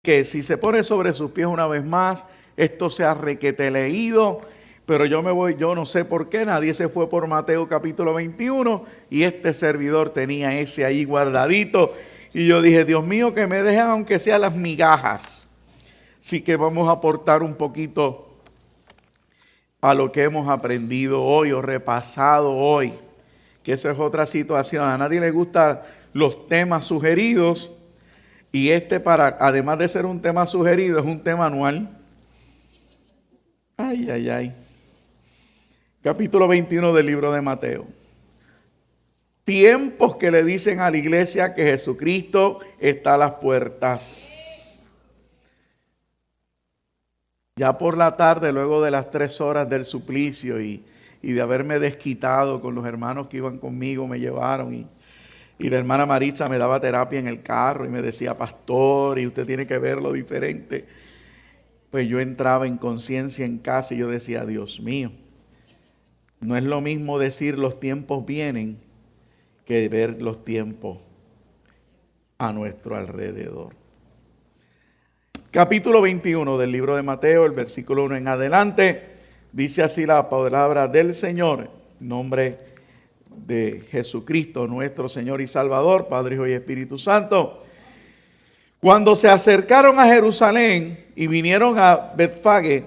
que si se pone sobre sus pies una vez más, esto se ha requete leído, pero yo me voy, yo no sé por qué, nadie se fue por Mateo capítulo 21 y este servidor tenía ese ahí guardadito y yo dije, Dios mío, que me dejen aunque sea las migajas. Así que vamos a aportar un poquito a lo que hemos aprendido hoy o repasado hoy, que eso es otra situación. A nadie le gustan los temas sugeridos y además de ser un tema sugerido, es un tema anual. Ay, ay, ay. Capítulo 21 del libro de Mateo. Tiempos que le dicen a la iglesia que Jesucristo está a las puertas. Ya por la tarde, luego de las 3 horas del suplicio y de haberme desquitado con los hermanos que iban conmigo, me llevaron y la hermana Maritza me daba terapia en el carro y me decía, pastor, y usted tiene que verlo diferente. Pues yo entraba en conciencia en casa y yo decía, Dios mío, no es lo mismo decir los tiempos vienen que ver los tiempos a nuestro alrededor. Capítulo 21 del libro de Mateo, el versículo 1 en adelante, dice así la palabra del Señor, en nombre de Jesucristo, nuestro Señor y Salvador, Padre, Hijo y Espíritu Santo. Cuando se acercaron a Jerusalén y vinieron a Betfagé,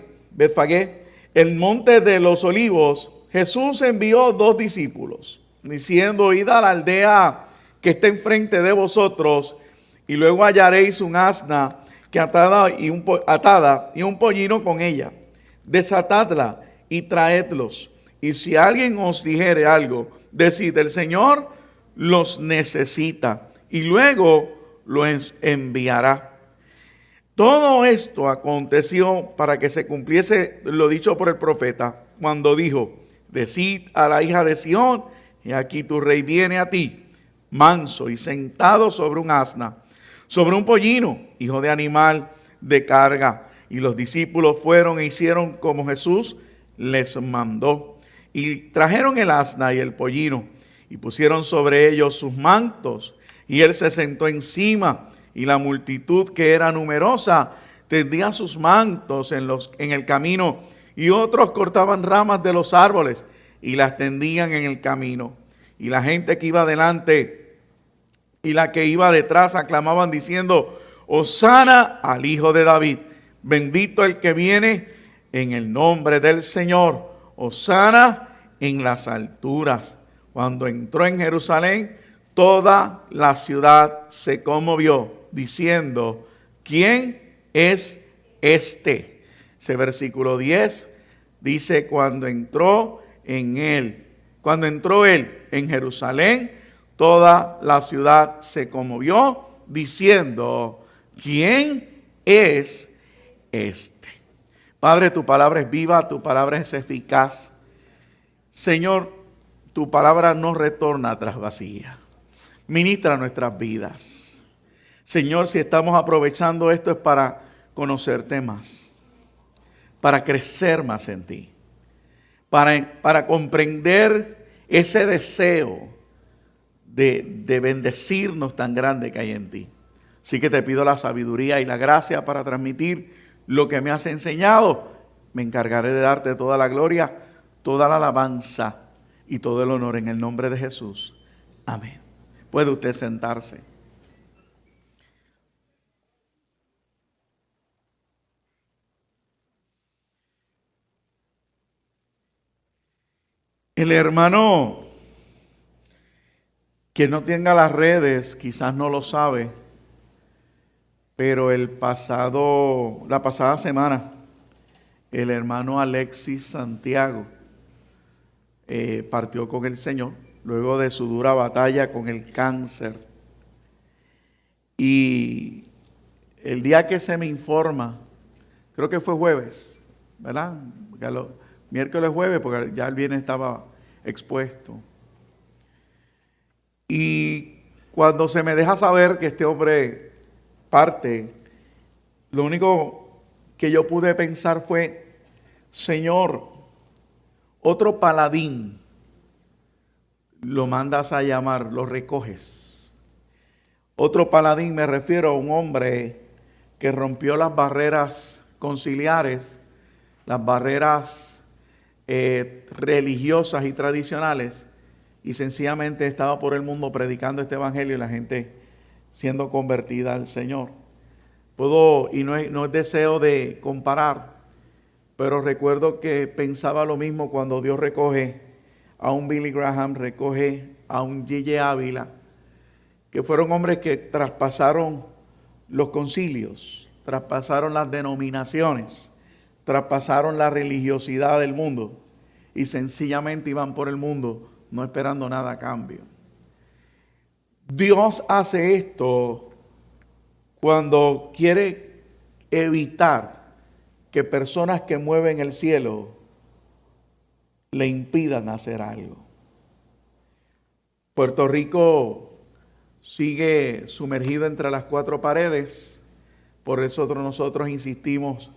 el monte de los olivos, Jesús envió 2 discípulos, diciendo, id a la aldea que está enfrente de vosotros, y luego hallaréis un asna que atada y un pollino con ella. Desatadla y traedlos. Y si alguien os dijere algo, decid, el Señor los necesita, y luego los enviará. Todo esto aconteció para que se cumpliese lo dicho por el profeta, cuando dijo, decid a la hija de Sión, y aquí tu rey viene a ti, manso y sentado sobre un asna, sobre un pollino, hijo de animal de carga. Y los discípulos fueron e hicieron como Jesús les mandó. Y trajeron el asna y el pollino, y pusieron sobre ellos sus mantos, y él se sentó encima, y la multitud, que era numerosa, tendía sus mantos en el camino, y otros cortaban ramas de los árboles y las tendían en el camino. Y la gente que iba delante y la que iba detrás aclamaban diciendo, Hosana al Hijo de David, bendito el que viene en el nombre del Señor, Hosana en las alturas. Cuando entró en Jerusalén, toda la ciudad se conmovió, diciendo, ¿quién es este? Ese versículo 10 dice, cuando entró él en Jerusalén, toda la ciudad se conmovió, diciendo, ¿quién es este? Padre, tu palabra es viva, tu palabra es eficaz. Señor, tu palabra no retorna atrás vacía. Ministra nuestras vidas. Señor, si estamos aprovechando esto es para conocerte más, para crecer más en ti, para comprender ese deseo de bendecirnos tan grande que hay en ti. Así que te pido la sabiduría y la gracia para transmitir lo que me has enseñado. Me encargaré de darte toda la gloria, toda la alabanza y todo el honor en el nombre de Jesús. Amén. Puede usted sentarse. El hermano que no tenga las redes quizás no lo sabe, pero la pasada semana el hermano Alexis Santiago partió con el Señor luego de su dura batalla con el cáncer. Y el día que se me informa, creo que fue jueves, ¿verdad? Miércoles, jueves, porque ya el viernes estaba expuesto. Y cuando se me deja saber que este hombre parte, lo único que yo pude pensar fue, Señor, otro paladín lo mandas a llamar, lo recoges. Otro paladín, me refiero a un hombre que rompió las barreras conciliares, las barreras religiosas y tradicionales, y sencillamente estaba por el mundo predicando este evangelio y la gente siendo convertida al Señor. No es deseo de comparar, pero recuerdo que pensaba lo mismo cuando Dios recoge a un Billy Graham, recoge a un G.J. Ávila, que fueron hombres que traspasaron los concilios, traspasaron las denominaciones, traspasaron la religiosidad del mundo y sencillamente iban por el mundo no esperando nada a cambio. Dios hace esto cuando quiere evitar que personas que mueven el cielo le impidan hacer algo. Puerto Rico sigue sumergido entre las cuatro paredes, por eso nosotros insistimos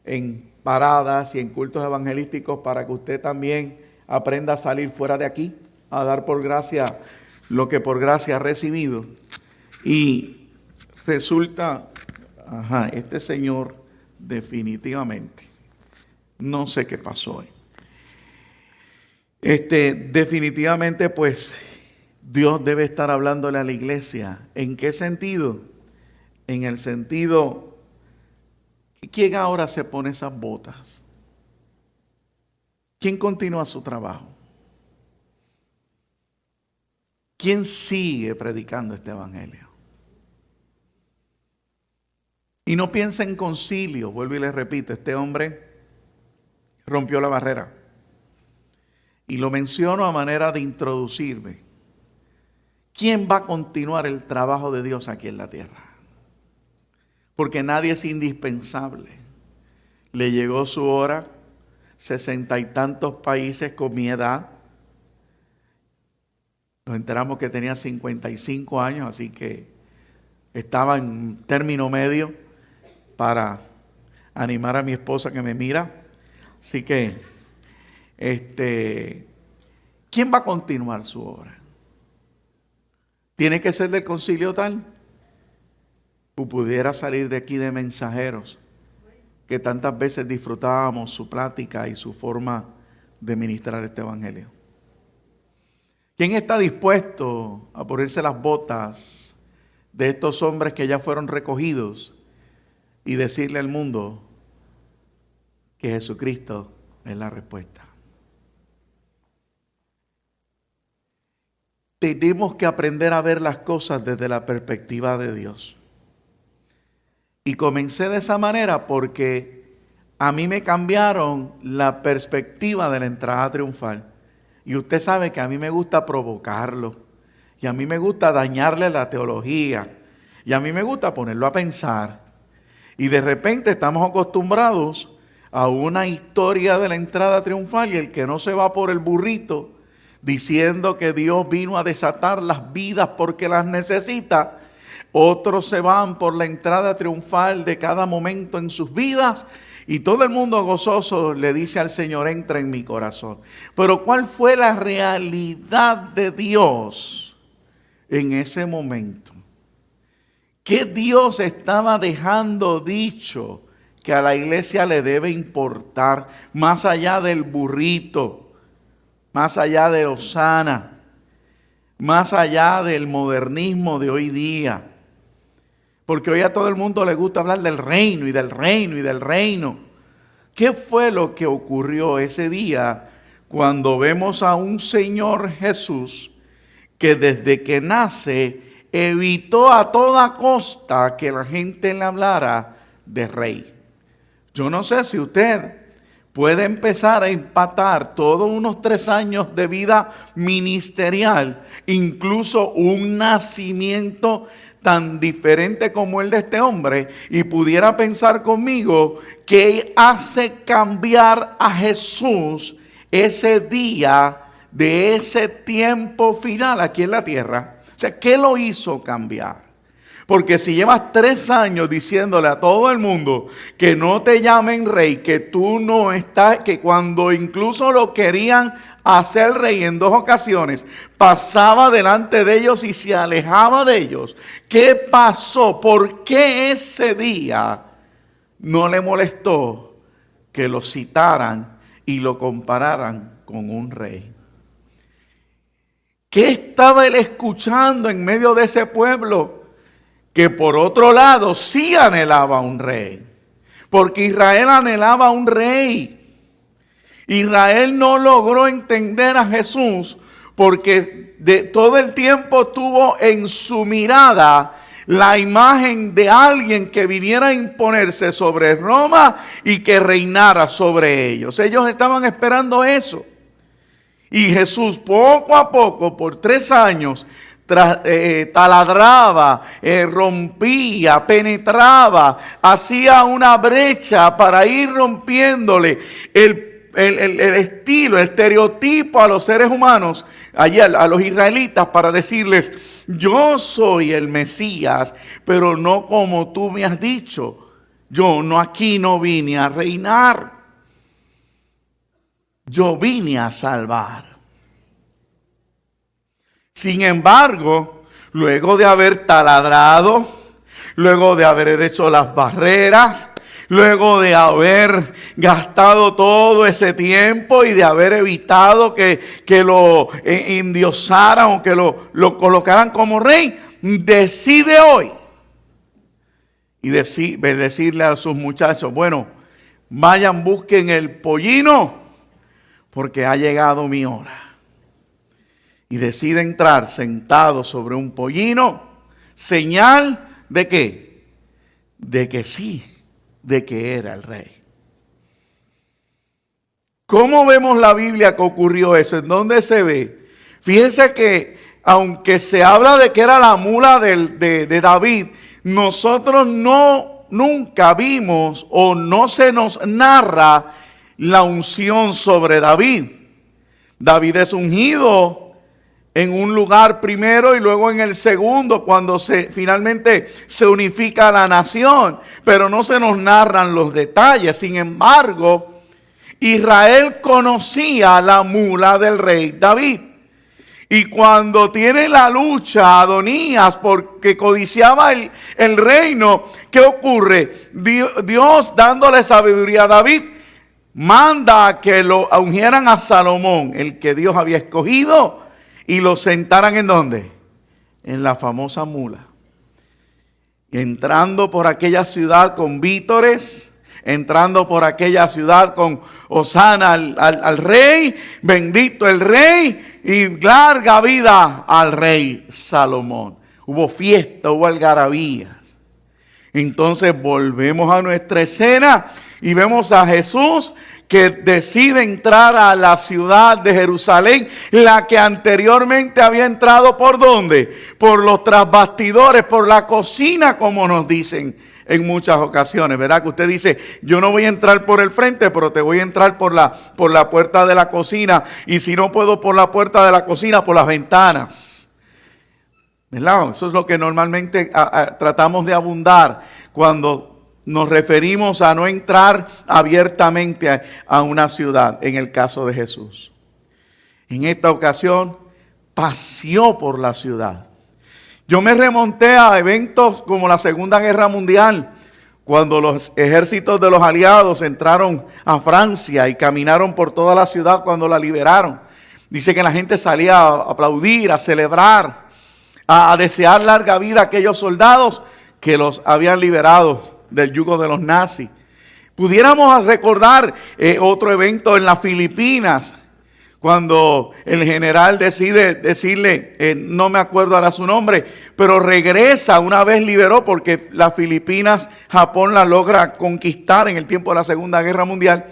en paradas y en cultos evangelísticos para que usted también aprenda a salir fuera de aquí, a dar por gracia lo que por gracia ha recibido. Y resulta, este señor definitivamente, no sé qué pasó hoy. Definitivamente pues Dios debe estar hablándole a la iglesia. ¿En qué sentido? En el sentido, ¿quién ahora se pone esas botas? ¿Quién continúa su trabajo? ¿Quién sigue predicando este evangelio? Y no piensa en concilio, vuelvo y le repito, este hombre rompió la barrera. Y lo menciono a manera de introducirme. ¿Quién va a continuar el trabajo de Dios aquí en la tierra? Porque nadie es indispensable. Le llegó su hora, 60 y tantos países con mi edad. Nos enteramos que tenía 55 años, así que estaba en término medio para animar a mi esposa que me mira. Así que, ¿quién va a continuar su obra? ¿Tiene que ser del concilio tal? O pudiera salir de aquí de mensajeros, que tantas veces disfrutábamos su plática y su forma de ministrar este evangelio. ¿Quién está dispuesto a ponerse las botas de estos hombres que ya fueron recogidos y decirle al mundo que Jesucristo es la respuesta? Tenemos que aprender a ver las cosas desde la perspectiva de Dios. Y comencé de esa manera porque a mí me cambiaron la perspectiva de la entrada triunfal. Y usted sabe que a mí me gusta provocarlo. Y a mí me gusta dañarle la teología. Y a mí me gusta ponerlo a pensar. Y de repente estamos acostumbrados a una historia de la entrada triunfal y el que no se va por el burrito diciendo que Dios vino a desatar las vidas porque las necesita. Otros se van por la entrada triunfal de cada momento en sus vidas y todo el mundo gozoso le dice al Señor, entra en mi corazón. Pero ¿cuál fue la realidad de Dios en ese momento? ¿Qué Dios estaba dejando dicho que a la iglesia le debe importar más allá del burrito, más allá de Osana, más allá del modernismo de hoy día? Porque hoy a todo el mundo le gusta hablar del reino y del reino y del reino. ¿Qué fue lo que ocurrió ese día cuando vemos a un Señor Jesús que desde que nace evitó a toda costa que la gente le hablara de rey? Yo no sé si usted puede empezar a empatar todos unos 3 años de vida ministerial, incluso un nacimiento tan diferente como el de este hombre, y pudiera pensar conmigo que hace cambiar a Jesús ese día de ese tiempo final aquí en la tierra. O sea, ¿qué lo hizo cambiar? Porque si llevas 3 años diciéndole a todo el mundo que no te llamen rey, que tú no estás, que cuando incluso lo querían a ser rey en 2 ocasiones, pasaba delante de ellos y se alejaba de ellos. ¿Qué pasó? ¿Por qué ese día no le molestó que lo citaran y lo compararan con un rey? ¿Qué estaba él escuchando en medio de ese pueblo? Que por otro lado sí anhelaba un rey. Porque Israel anhelaba un rey. Israel no logró entender a Jesús porque de todo el tiempo tuvo en su mirada la imagen de alguien que viniera a imponerse sobre Roma y que reinara sobre ellos. Ellos estaban esperando eso. Y Jesús poco a poco, por 3 años, taladraba, rompía, penetraba, hacía una brecha para ir rompiéndole el estilo, el estereotipo a los seres humanos, allí a los israelitas, para decirles: yo soy el Mesías, pero no como tú me has dicho. Yo aquí no vine a reinar, yo vine a salvar. Sin embargo, luego de haber taladrado, luego de haber hecho las barreras, luego de haber gastado todo ese tiempo y de haber evitado que lo endiosaran o que lo colocaran como rey, decide hoy y decirle a sus muchachos: bueno, vayan, busquen el pollino porque ha llegado mi hora. Y decide entrar sentado sobre un pollino, señal de ¿qué? De que sí, de que era el rey. ¿Cómo vemos la Biblia que ocurrió eso? ¿En dónde se ve? Fíjense que aunque se habla de que era la mula de David, nosotros nunca vimos o no se nos narra la unción sobre David. David es ungido en un lugar primero y luego en el segundo, cuando finalmente se unifica la nación, pero no se nos narran los detalles. Sin embargo, Israel conocía la mula del rey David. Y cuando tiene la lucha Adonías porque codiciaba el reino, ¿qué ocurre? Dios, dándole sabiduría a David, manda a que lo ungieran a Salomón, el que Dios había escogido, y lo sentaran ¿en dónde? En la famosa mula. Entrando por aquella ciudad con vítores, entrando por aquella ciudad con hosana al rey, bendito el rey, y larga vida al rey Salomón. Hubo fiesta, hubo algarabías. Entonces volvemos a nuestra escena y vemos a Jesús que decide entrar a la ciudad de Jerusalén, la que anteriormente había entrado ¿por dónde? Por los trasbastidores, por la cocina, como nos dicen en muchas ocasiones, ¿verdad? Que usted dice: yo no voy a entrar por el frente, pero te voy a entrar por la puerta de la cocina, y si no puedo por la puerta de la cocina, por las ventanas, ¿verdad? Eso es lo que normalmente tratamos de abundar cuando nos referimos a no entrar abiertamente a una ciudad, en el caso de Jesús. En esta ocasión, paseó por la ciudad. Yo me remonté a eventos como la Segunda Guerra Mundial, cuando los ejércitos de los aliados entraron a Francia y caminaron por toda la ciudad cuando la liberaron. Dice que la gente salía a aplaudir, a celebrar, a desear larga vida a aquellos soldados que los habían liberado del yugo de los nazis. Pudiéramos recordar otro evento en las Filipinas, cuando el general decide decirle, no me acuerdo ahora su nombre, pero regresa una vez liberó, porque las Filipinas, Japón las logra conquistar en el tiempo de la Segunda Guerra Mundial.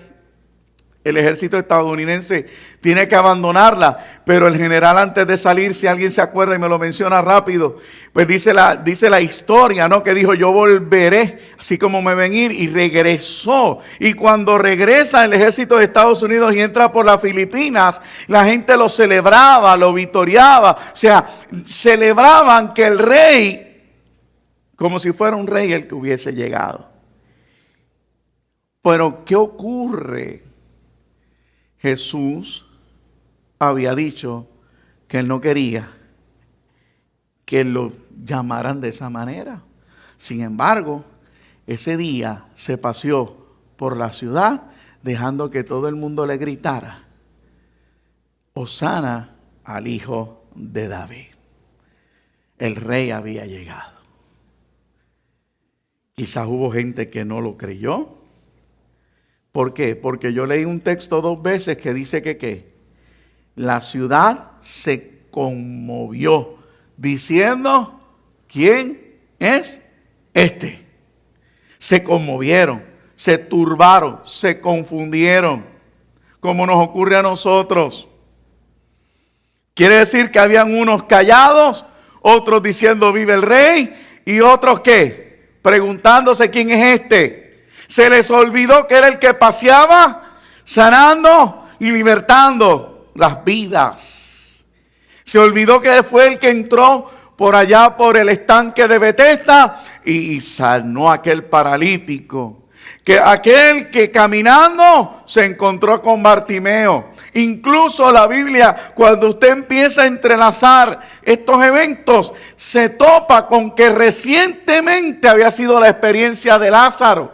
El ejército estadounidense tiene que abandonarla, pero el general, antes de salir, si alguien se acuerda y me lo menciona rápido, pues dice la historia, ¿no? Que dijo: yo volveré así como me ven ir, y regresó. Y cuando regresa el ejército de Estados Unidos y entra por las Filipinas, la gente lo celebraba, lo vitoreaba, o sea, celebraban que el rey, como si fuera un rey el que hubiese llegado. Pero ¿qué ocurre? Jesús había dicho que él no quería que lo llamaran de esa manera. Sin embargo, ese día se paseó por la ciudad dejando que todo el mundo le gritara: Hosana al hijo de David. El rey había llegado. Quizás hubo gente que no lo creyó. ¿Por qué? Porque yo leí un texto 2 veces que dice que ¿qué? La ciudad se conmovió diciendo: ¿quién es este? Se conmovieron, se turbaron, se confundieron, como nos ocurre a nosotros. Quiere decir que habían unos callados, otros diciendo vive el rey, y otros ¿qué? Preguntándose quién es este. Se les olvidó que era el que paseaba, sanando y libertando las vidas. Se olvidó que fue el que entró por allá por el estanque de Betesda y sanó a aquel paralítico. Que aquel que caminando se encontró con Bartimeo. Incluso la Biblia, cuando usted empieza a entrelazar estos eventos, se topa con que recientemente había sido la experiencia de Lázaro.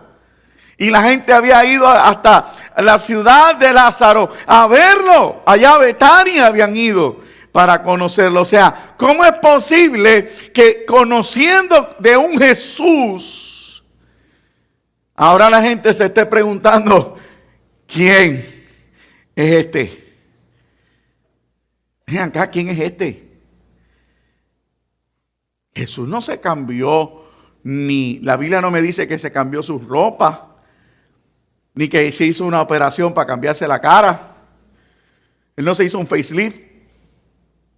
Y la gente había ido hasta la ciudad de Lázaro a verlo. Allá a Betania habían ido para conocerlo. O sea, ¿cómo es posible que conociendo de un Jesús, ahora la gente se esté preguntando quién es este? Ven acá, ¿quién es este? Jesús no se cambió, ni la Biblia no me dice que se cambió su ropa, ni que se hizo una operación para cambiarse la cara. Él no se hizo un facelift.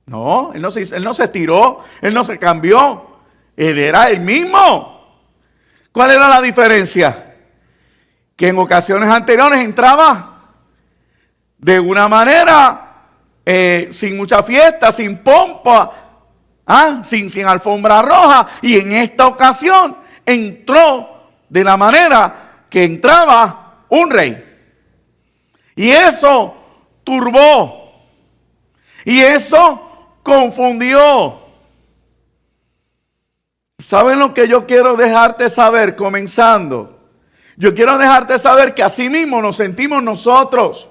No, él no se estiró, él no se cambió. Él era el mismo. ¿Cuál era la diferencia? Que en ocasiones anteriores entraba de una manera sin mucha fiesta, sin pompa, sin alfombra roja. Y en esta ocasión entró de la manera que entraba un rey. Y eso turbó. Y eso confundió. ¿Saben lo que yo quiero dejarte saber comenzando? Yo quiero dejarte saber que así mismo nos sentimos nosotros.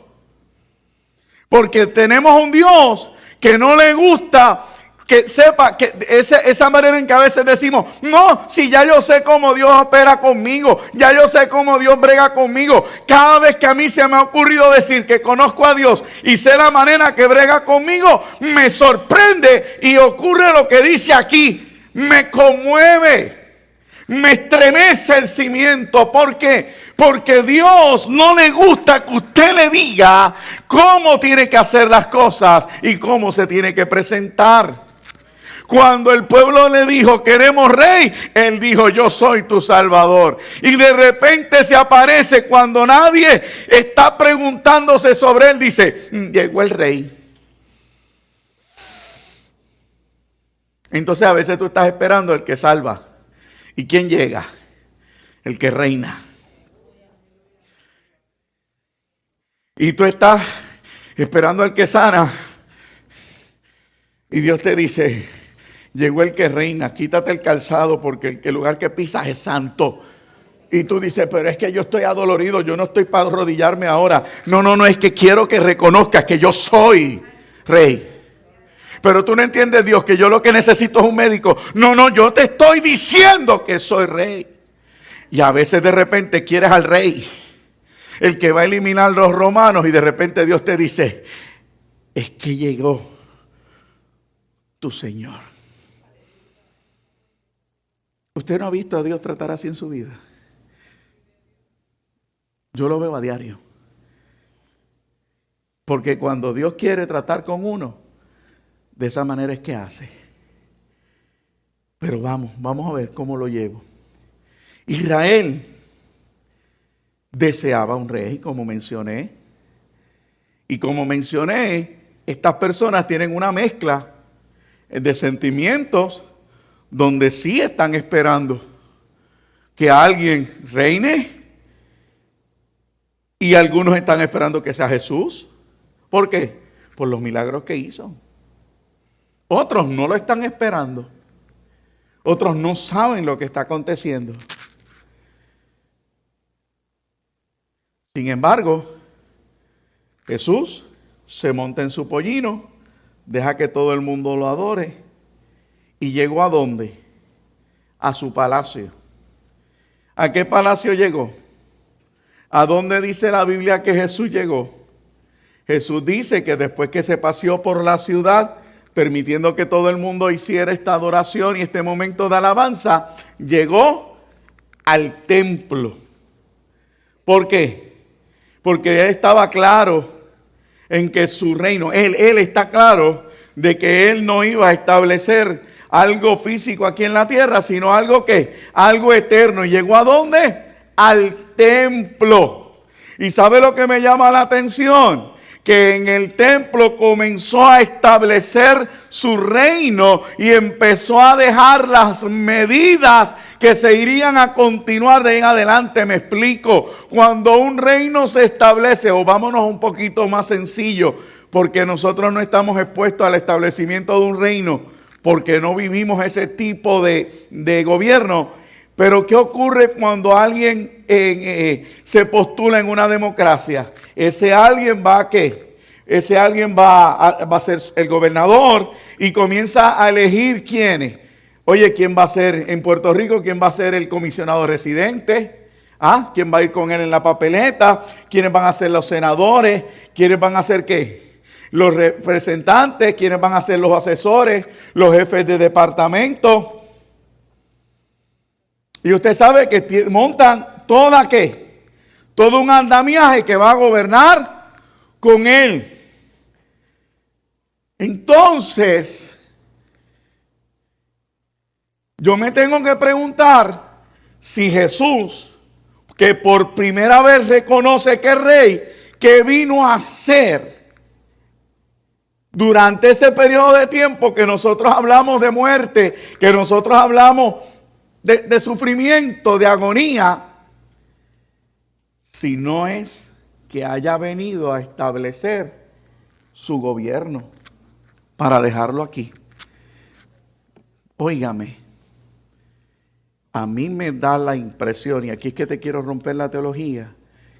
Porque tenemos un Dios que no le gusta que sepa que esa manera en que a veces decimos: no, si ya yo sé cómo Dios opera conmigo, ya yo sé cómo Dios brega conmigo. Cada vez que a mí se me ha ocurrido decir que conozco a Dios y sé la manera que brega conmigo, me sorprende y ocurre lo que dice aquí. Me conmueve, me estremece el cimiento. ¿Por qué? Porque Dios no le gusta que usted le diga cómo tiene que hacer las cosas y cómo se tiene que presentar. Cuando el pueblo le dijo queremos rey, él dijo yo soy tu salvador. Y de repente se aparece cuando nadie está preguntándose sobre él. Dice: llegó el rey. Entonces a veces tú estás esperando el que salva. ¿Y quién llega? El que reina. Y tú estás esperando al que sana. Y Dios te dice: llegó el que reina, quítate el calzado porque el lugar que pisas es santo. Y tú dices: pero es que yo estoy adolorido, yo no estoy para arrodillarme ahora. No, es que quiero que reconozcas que yo soy rey. Pero tú no entiendes, Dios, que yo lo que necesito es un médico. No, yo te estoy diciendo que soy rey. Y a veces de repente quieres al rey, el que va a eliminar los romanos, y de repente Dios te dice: es que llegó tu Señor. ¿Usted no ha visto a Dios tratar así en su vida? Yo lo veo a diario. Porque cuando Dios quiere tratar con uno, de esa manera es que hace. Pero vamos a ver cómo lo llevo. Israel deseaba un rey, como mencioné. Y como mencioné, estas personas tienen una mezcla de sentimientos donde sí están esperando que alguien reine y algunos están esperando que sea Jesús. ¿Por qué? por los milagros que hizo. Otros no lo están esperando. Otros no saben lo que está aconteciendo. Sin embargo, Jesús se monta en su pollino, deja que todo el mundo lo adore y llegó ¿a dónde? A su palacio. ¿A qué palacio llegó? ¿A dónde dice la Biblia que Jesús llegó? Jesús dice que después que se paseó por la ciudad, permitiendo que todo el mundo hiciera esta adoración y este momento de alabanza, llegó al templo. ¿Por qué? Porque él estaba claro en que su reino, él está claro de que él no iba a establecer algo físico aquí en la tierra, sino algo algo eterno. ¿Y llegó a dónde? Al templo. ¿Y sabe lo que me llama la atención? Que en el templo comenzó a establecer su reino y empezó a dejar las medidas que se irían a continuar de en adelante. Me explico. Cuando un reino se establece, o vámonos un poquito más sencillo, porque nosotros no estamos expuestos al establecimiento de un reino, porque no vivimos ese tipo de gobierno. Pero ¿qué ocurre cuando alguien se postula en una democracia? Ese alguien va a ¿qué? Ese alguien va a ser el gobernador y comienza a elegir quiénes. Oye, ¿quién va a ser en Puerto Rico? ¿Quién va a ser el comisionado residente? ¿Ah? ¿Quién va a ir con él en la papeleta? ¿Quiénes van a ser los senadores? ¿Quiénes van a ser qué? Los representantes. ¿Quiénes van a ser los asesores? Los jefes de departamento. Y usted sabe que montan todo un andamiaje que va a gobernar con él. Entonces, yo me tengo que preguntar si Jesús, que por primera vez reconoce que es rey, ¿qué vino a hacer durante ese periodo de tiempo que nosotros hablamos de muerte, que nosotros hablamos de sufrimiento, de agonía, si no es que haya venido a establecer su gobierno para dejarlo aquí? Óigame, a mí me da la impresión, y aquí es que te quiero romper la teología,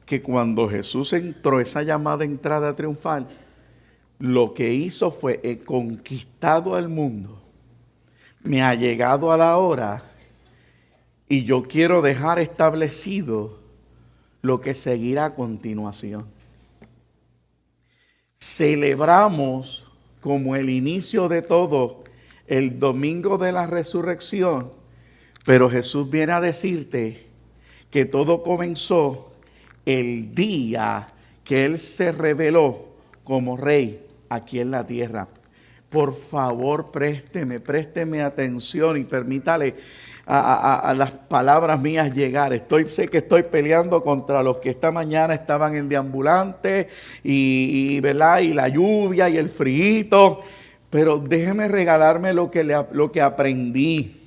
que cuando Jesús entró, esa llamada entrada triunfal, lo que hizo fue he conquistado al mundo, me ha llegado a la hora y yo quiero dejar establecido lo que seguirá a continuación. Celebramos como el inicio de todo el domingo de la resurrección, pero Jesús viene a decirte que todo comenzó el día que Él se reveló como rey aquí en la tierra. Por favor, présteme atención y permítale a las palabras mías llegar. Sé que estoy peleando contra los que esta mañana estaban en deambulante ¿verdad? Y la lluvia y el frío, pero déjeme regalarme lo que aprendí.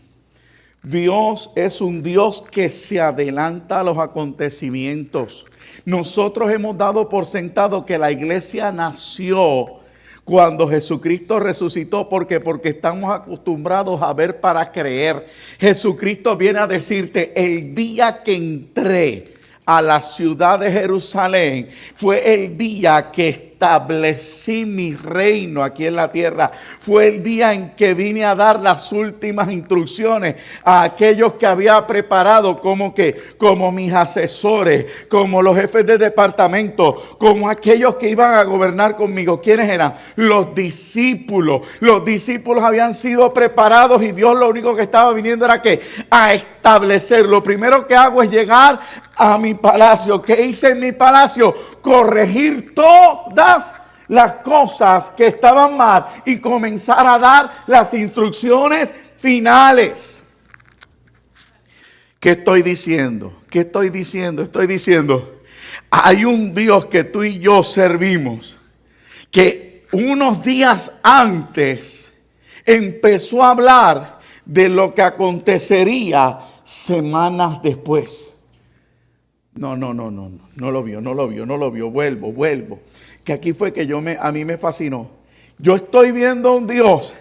Dios es un Dios que se adelanta a los acontecimientos. Nosotros hemos dado por sentado que la iglesia nació cuando Jesucristo resucitó. Porque estamos acostumbrados a ver para creer. Jesucristo viene a decirte: el día que entré a la ciudad de Jerusalén fue el día que establecí mi reino aquí en la tierra. Fue el día en que vine a dar las últimas instrucciones a aquellos que había preparado como mis asesores, como los jefes de departamento, como aquellos que iban a gobernar conmigo. ¿Quiénes eran? Los discípulos. Los discípulos habían sido preparados y Dios lo único que estaba viniendo era ¿qué? A establecer. Lo primero que hago es llegar a mi palacio. ¿Qué hice en mi palacio? Corregir todas las cosas que estaban mal y comenzar a dar las instrucciones finales. ¿Qué estoy diciendo? Estoy diciendo, hay un Dios que tú y yo servimos, que unos días antes empezó a hablar de lo que acontecería semanas después. No lo vio. Vuelvo. Que aquí fue que a mí me fascinó. Yo estoy viendo a un Dios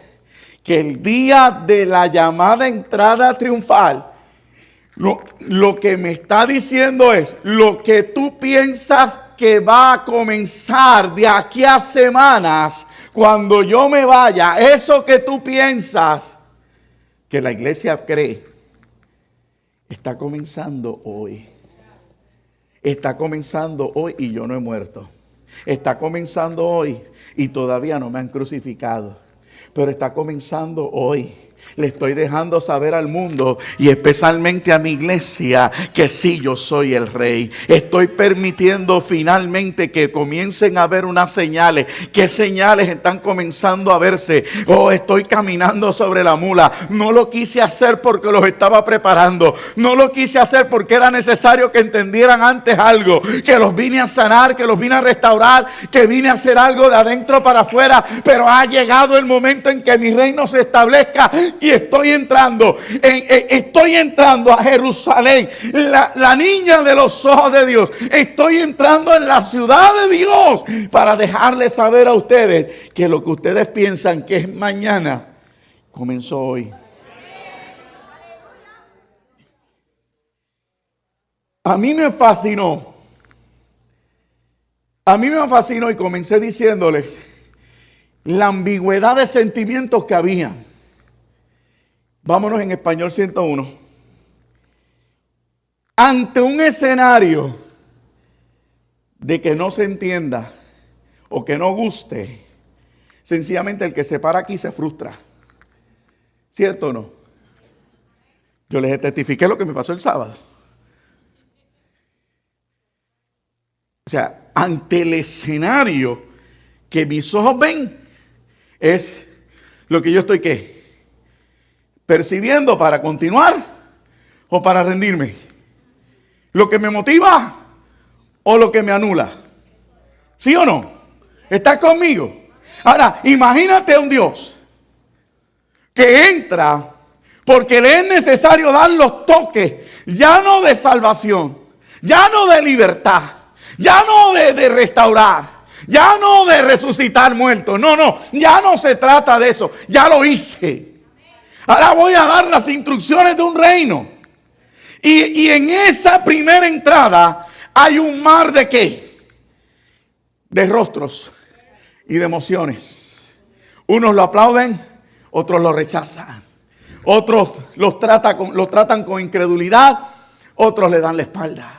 que el día de la llamada entrada triunfal, lo que me está diciendo es, lo que tú piensas que va a comenzar de aquí a semanas, cuando yo me vaya, eso que tú piensas, que la iglesia cree, está comenzando hoy. Está comenzando hoy y yo no he muerto. Está comenzando hoy y todavía no me han crucificado. Pero está comenzando hoy. Le estoy dejando saber al mundo y especialmente a mi iglesia que sí, yo soy el rey. Estoy permitiendo finalmente que comiencen a ver unas señales. ¿Qué señales están comenzando a verse? Oh, estoy caminando sobre la mula. No lo quise hacer porque los estaba preparando. No lo quise hacer porque era necesario que entendieran antes algo. Que los vine a sanar, que los vine a restaurar, que vine a hacer algo de adentro para afuera. Pero ha llegado el momento en que mi reino se establezca. Y estoy entrando a Jerusalén, la niña de los ojos de Dios. Estoy entrando en la ciudad de Dios para dejarles saber a ustedes que lo que ustedes piensan que es mañana, comenzó hoy. A mí me fascinó y comencé diciéndoles la ambigüedad de sentimientos que había. Vámonos en español 101. Ante un escenario de que no se entienda o que no guste, sencillamente el que se para aquí se frustra. ¿Cierto o no? Yo les testifiqué lo que me pasó el sábado. O sea, ante el escenario que mis ojos ven, es lo que yo estoy ¿qué? Percibiendo para continuar o para rendirme. Lo que me motiva o lo que me anula. ¿Sí o no? ¿Estás conmigo? Ahora, imagínate un Dios que entra porque le es necesario dar los toques, ya no de salvación, ya no de libertad, ya no de restaurar, ya no de resucitar muertos. No, ya no se trata de eso, ya lo hice. Ahora voy a dar las instrucciones de un reino. Y en esa primera entrada hay un mar de ¿qué? De rostros y de emociones. Unos lo aplauden, otros lo rechazan. Otros los tratan con incredulidad, otros le dan la espalda.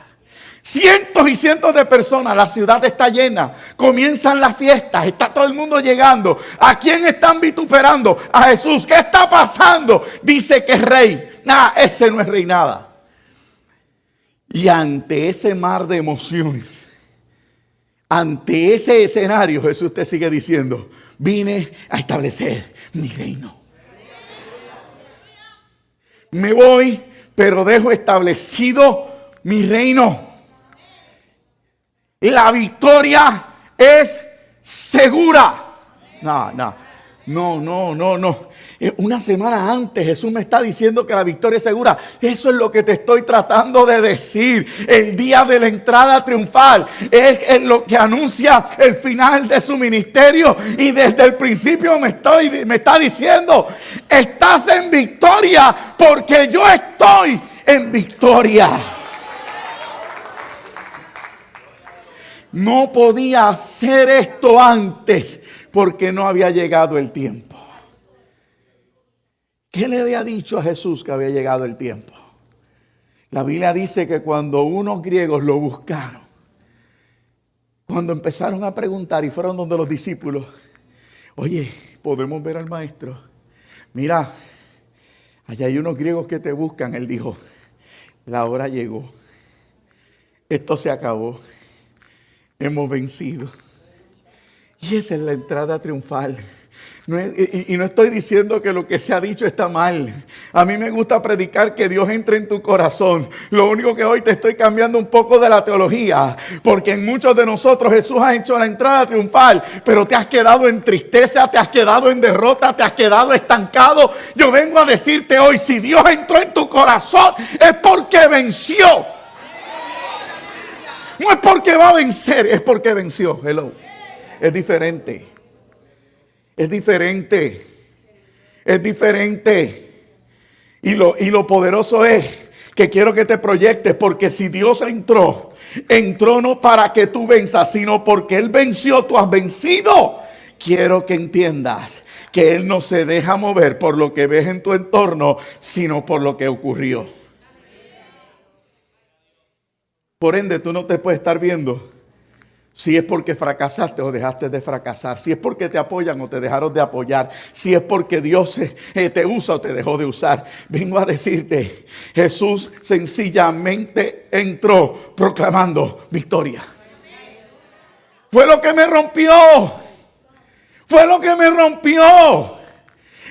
Cientos y cientos de personas, la ciudad está llena, comienzan las fiestas, está todo el mundo llegando. ¿A quién están vituperando? A Jesús. ¿Qué está pasando? Dice que es rey. Ese no es rey nada. Y ante ese mar de emociones, ante ese escenario, Jesús te sigue diciendo, vine a establecer mi reino. Me voy, pero dejo establecido mi reino. La victoria es segura. No. Una semana antes Jesús me está diciendo que la victoria es segura. Eso es lo que te estoy tratando de decir. El día de la entrada triunfal es lo que anuncia el final de su ministerio. Y desde el principio me está diciendo, estás en victoria porque yo estoy en victoria. No podía hacer esto antes porque no había llegado el tiempo. ¿Qué le había dicho a Jesús que había llegado el tiempo? La Biblia dice que cuando unos griegos lo buscaron, cuando empezaron a preguntar y fueron donde los discípulos, oye, ¿podemos ver al maestro? Mira, allá hay unos griegos que te buscan. Él dijo, la hora llegó. Esto se acabó. Hemos vencido. Y esa es la entrada triunfal. No estoy diciendo que lo que se ha dicho está mal. A mí me gusta predicar que Dios entre en tu corazón. Lo único que hoy te estoy cambiando un poco de la teología. Porque en muchos de nosotros Jesús ha hecho la entrada triunfal. Pero te has quedado en tristeza, te has quedado en derrota, te has quedado estancado. Yo vengo a decirte hoy, si Dios entró en tu corazón es porque venció. No es porque va a vencer, es porque venció. Hello. Es diferente. Es diferente. Es diferente. Y lo poderoso es que quiero que te proyectes, porque si Dios entró no para que tú venzas, sino porque Él venció, tú has vencido. Quiero que entiendas que Él no se deja mover por lo que ves en tu entorno, sino por lo que ocurrió. Por ende, tú no te puedes estar viendo si es porque fracasaste o dejaste de fracasar, si es porque te apoyan o te dejaron de apoyar, si es porque Dios te usa o te dejó de usar. Vengo a decirte, Jesús sencillamente entró proclamando victoria. Fue lo que me rompió. Fue lo que me rompió.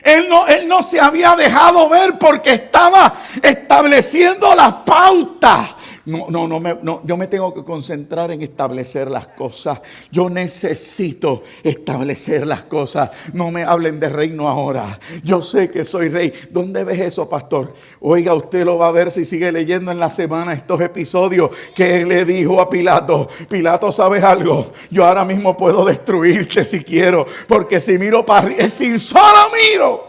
Él no se había dejado ver porque estaba estableciendo las pautas. Yo me tengo que concentrar en establecer las cosas. Yo necesito establecer las cosas. No me hablen de reino ahora. Yo sé que soy rey. ¿Dónde ves eso, pastor? Oiga, usted lo va a ver si sigue leyendo en la semana estos episodios que él le dijo a Pilato. Pilato, ¿sabes algo? Yo ahora mismo puedo destruirte si quiero. Porque si miro para arriba, si solo miro,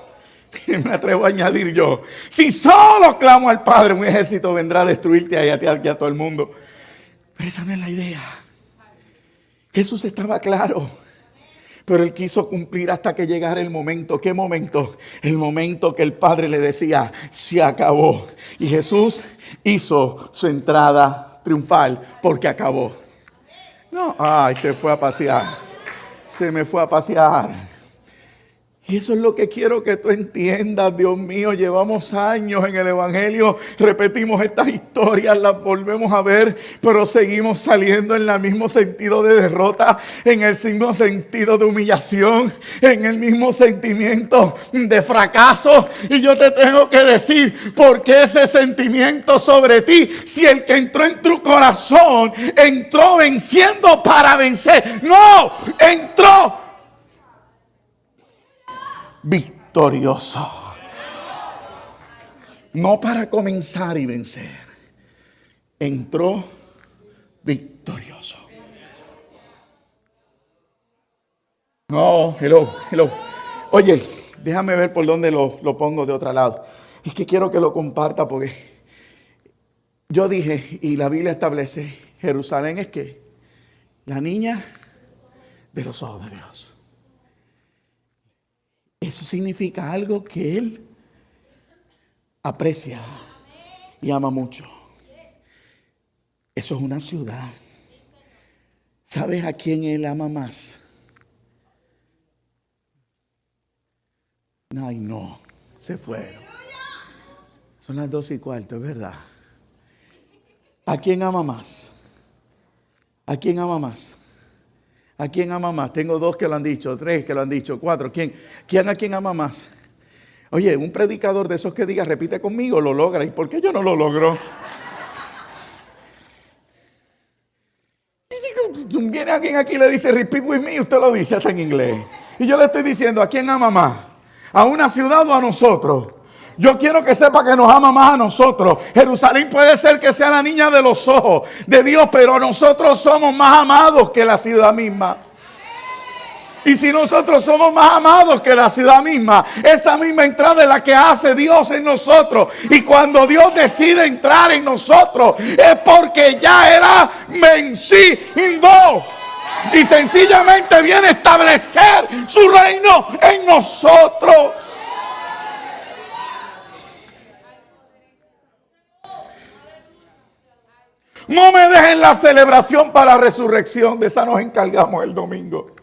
me atrevo a añadir yo, si solo clamo al Padre, un ejército vendrá a destruirte a ti y a todo el mundo. Pero esa no es la idea. Jesús estaba claro, pero Él quiso cumplir hasta que llegara el momento. ¿Qué momento? El momento que el Padre le decía, se acabó. Y Jesús hizo su entrada triunfal porque acabó. No, ay, se fue a pasear. Se me fue a pasear. Y eso es lo que quiero que tú entiendas, Dios mío. Llevamos años en el Evangelio, repetimos estas historias, las volvemos a ver, pero seguimos saliendo en el mismo sentido de derrota, en el mismo sentido de humillación, en el mismo sentimiento de fracaso. Y yo te tengo que decir, ¿por qué ese sentimiento sobre ti? Si el que entró en tu corazón, entró venciendo para vencer. No, entró victorioso. No para comenzar y vencer. Entró victorioso. No, hello. Oye, déjame ver por dónde lo pongo de otro lado. Es que quiero que lo comparta porque yo dije, y la Biblia establece, Jerusalén es que la niña de los ojos de Dios. Eso significa algo que Él aprecia y ama mucho. Eso es una ciudad. ¿Sabes a quién Él ama más? Ay, no, se fueron. Son las 2:15, es verdad. ¿A quién ama más? ¿A quién ama más? ¿A quién ama más? Tengo 2 que lo han dicho, 3 que lo han dicho, 4. ¿Quién a quién ama más? Oye, un predicador de esos que diga, repite conmigo, lo logra. ¿Y por qué yo no lo logro? Viene alguien aquí y le dice, repeat with me, usted lo dice hasta en inglés. Y yo le estoy diciendo, ¿a quién ama más? ¿A una ciudad o a nosotros? Yo quiero que sepa que nos ama más a nosotros. Jerusalén puede ser que sea la niña de los ojos de Dios, pero nosotros somos más amados que la ciudad misma. Y si nosotros somos más amados que la ciudad misma, esa misma entrada es la que hace Dios en nosotros. Y cuando Dios decide entrar en nosotros, es porque ya era vencido. Y sencillamente viene a establecer su reino en nosotros. No me dejen la celebración para la resurrección. De esa nos encargamos el domingo.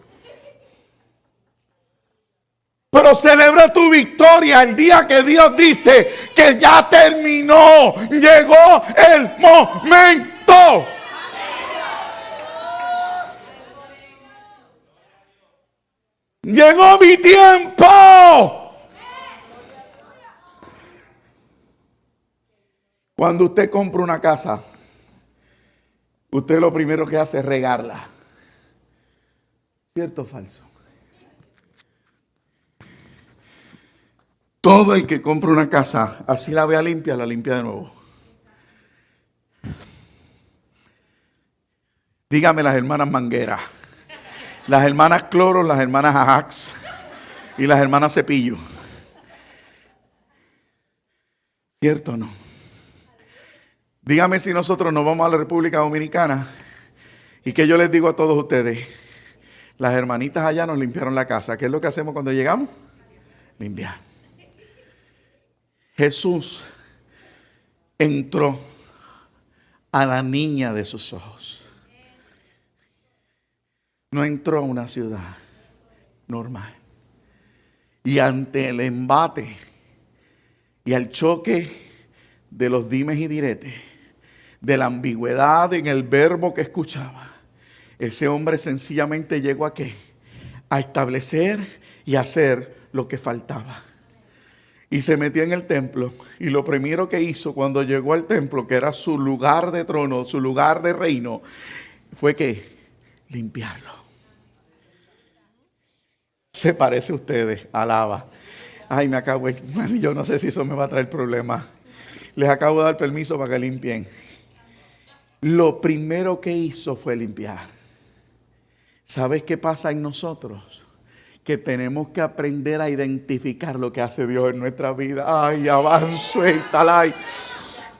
Pero celebra tu victoria el día que Dios dice que ya terminó. Llegó el momento. Llegó mi tiempo. Cuando usted compra una casa, usted lo primero que hace es regarla. ¿Cierto o falso? Todo el que compra una casa, así la vea limpia, la limpia de nuevo. Dígame las hermanas Manguera, las hermanas Cloro, las hermanas Ajax y las hermanas Cepillo. ¿Cierto o no? Dígame si nosotros nos vamos a la República Dominicana y que yo les digo a todos ustedes, las hermanitas allá nos limpiaron la casa. ¿Qué es lo que hacemos cuando llegamos? Limpiar. Jesús entró a la niña de sus ojos. No entró a una ciudad normal. Y ante el embate y al choque de los dimes y diretes, de la ambigüedad en el verbo que escuchaba, ese hombre sencillamente llegó a ¿qué? A establecer y hacer lo que faltaba. Y se metió en el templo. Y lo primero que hizo cuando llegó al templo, que era su lugar de trono, su lugar de reino, fue que limpiarlo. Se parece a ustedes, alaba. Ay, yo no sé si eso me va a traer problemas. Les acabo de dar permiso para que limpien. Lo primero que hizo fue limpiar. ¿Sabes qué pasa en nosotros? Que tenemos que aprender a identificar lo que hace Dios en nuestra vida. Ay, avanzo y talay.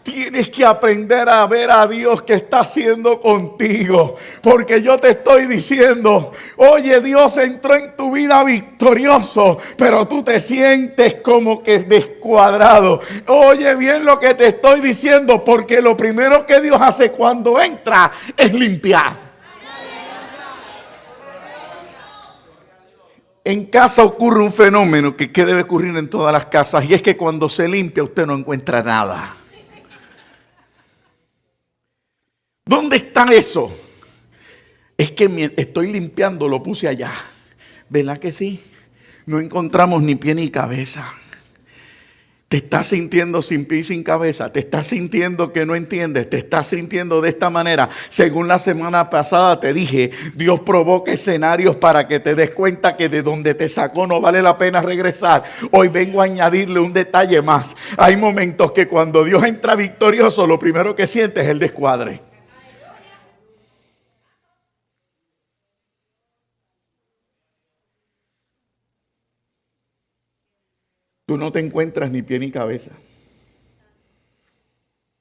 Tienes que aprender a ver a Dios que está haciendo contigo. Porque yo te estoy diciendo, oye, Dios entró en tu vida victorioso, pero tú te sientes como que descuadrado. Oye bien lo que te estoy diciendo, porque lo primero que Dios hace cuando entra es limpiar. En casa ocurre un fenómeno que debe ocurrir en todas las casas, y es que cuando se limpia usted no encuentra nada. ¿Dónde está eso? Es que estoy limpiando, lo puse allá. ¿Verdad que sí? No encontramos ni pie ni cabeza. Te estás sintiendo sin pie y sin cabeza. Te estás sintiendo que no entiendes. Te estás sintiendo de esta manera. Según la semana pasada te dije, Dios provoca escenarios para que te des cuenta que de donde te sacó no vale la pena regresar. Hoy vengo a añadirle un detalle más. Hay momentos que cuando Dios entra victorioso, lo primero que sientes es el descuadre. Tú no te encuentras ni pie ni cabeza.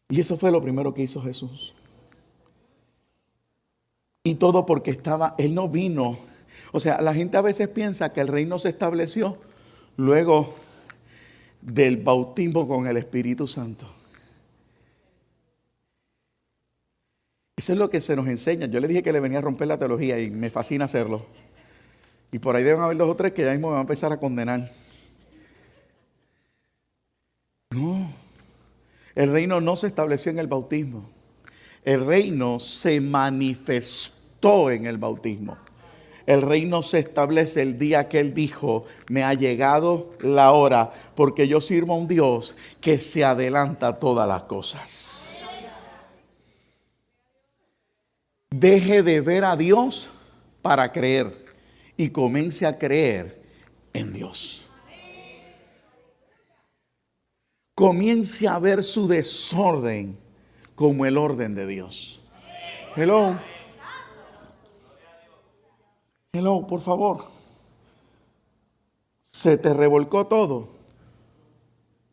Y eso fue lo primero que hizo Jesús. Y todo porque Él no vino. O sea, la gente a veces piensa que el reino se estableció luego del bautismo con el Espíritu Santo. Eso es lo que se nos enseña. Yo le dije que le venía a romper la teología y me fascina hacerlo. Y por ahí deben haber 2 o 3 que ya mismo me van a empezar a condenar. No, el reino no se estableció en el bautismo. El reino se manifestó en el bautismo. El reino se establece el día que Él dijo, me ha llegado la hora, porque yo sirvo a un Dios que se adelanta a todas las cosas. Deje de ver a Dios para creer y comience a creer en Dios. Comience a ver su desorden como el orden de Dios. Hello. Hello, por favor. ¿Se te revolcó todo?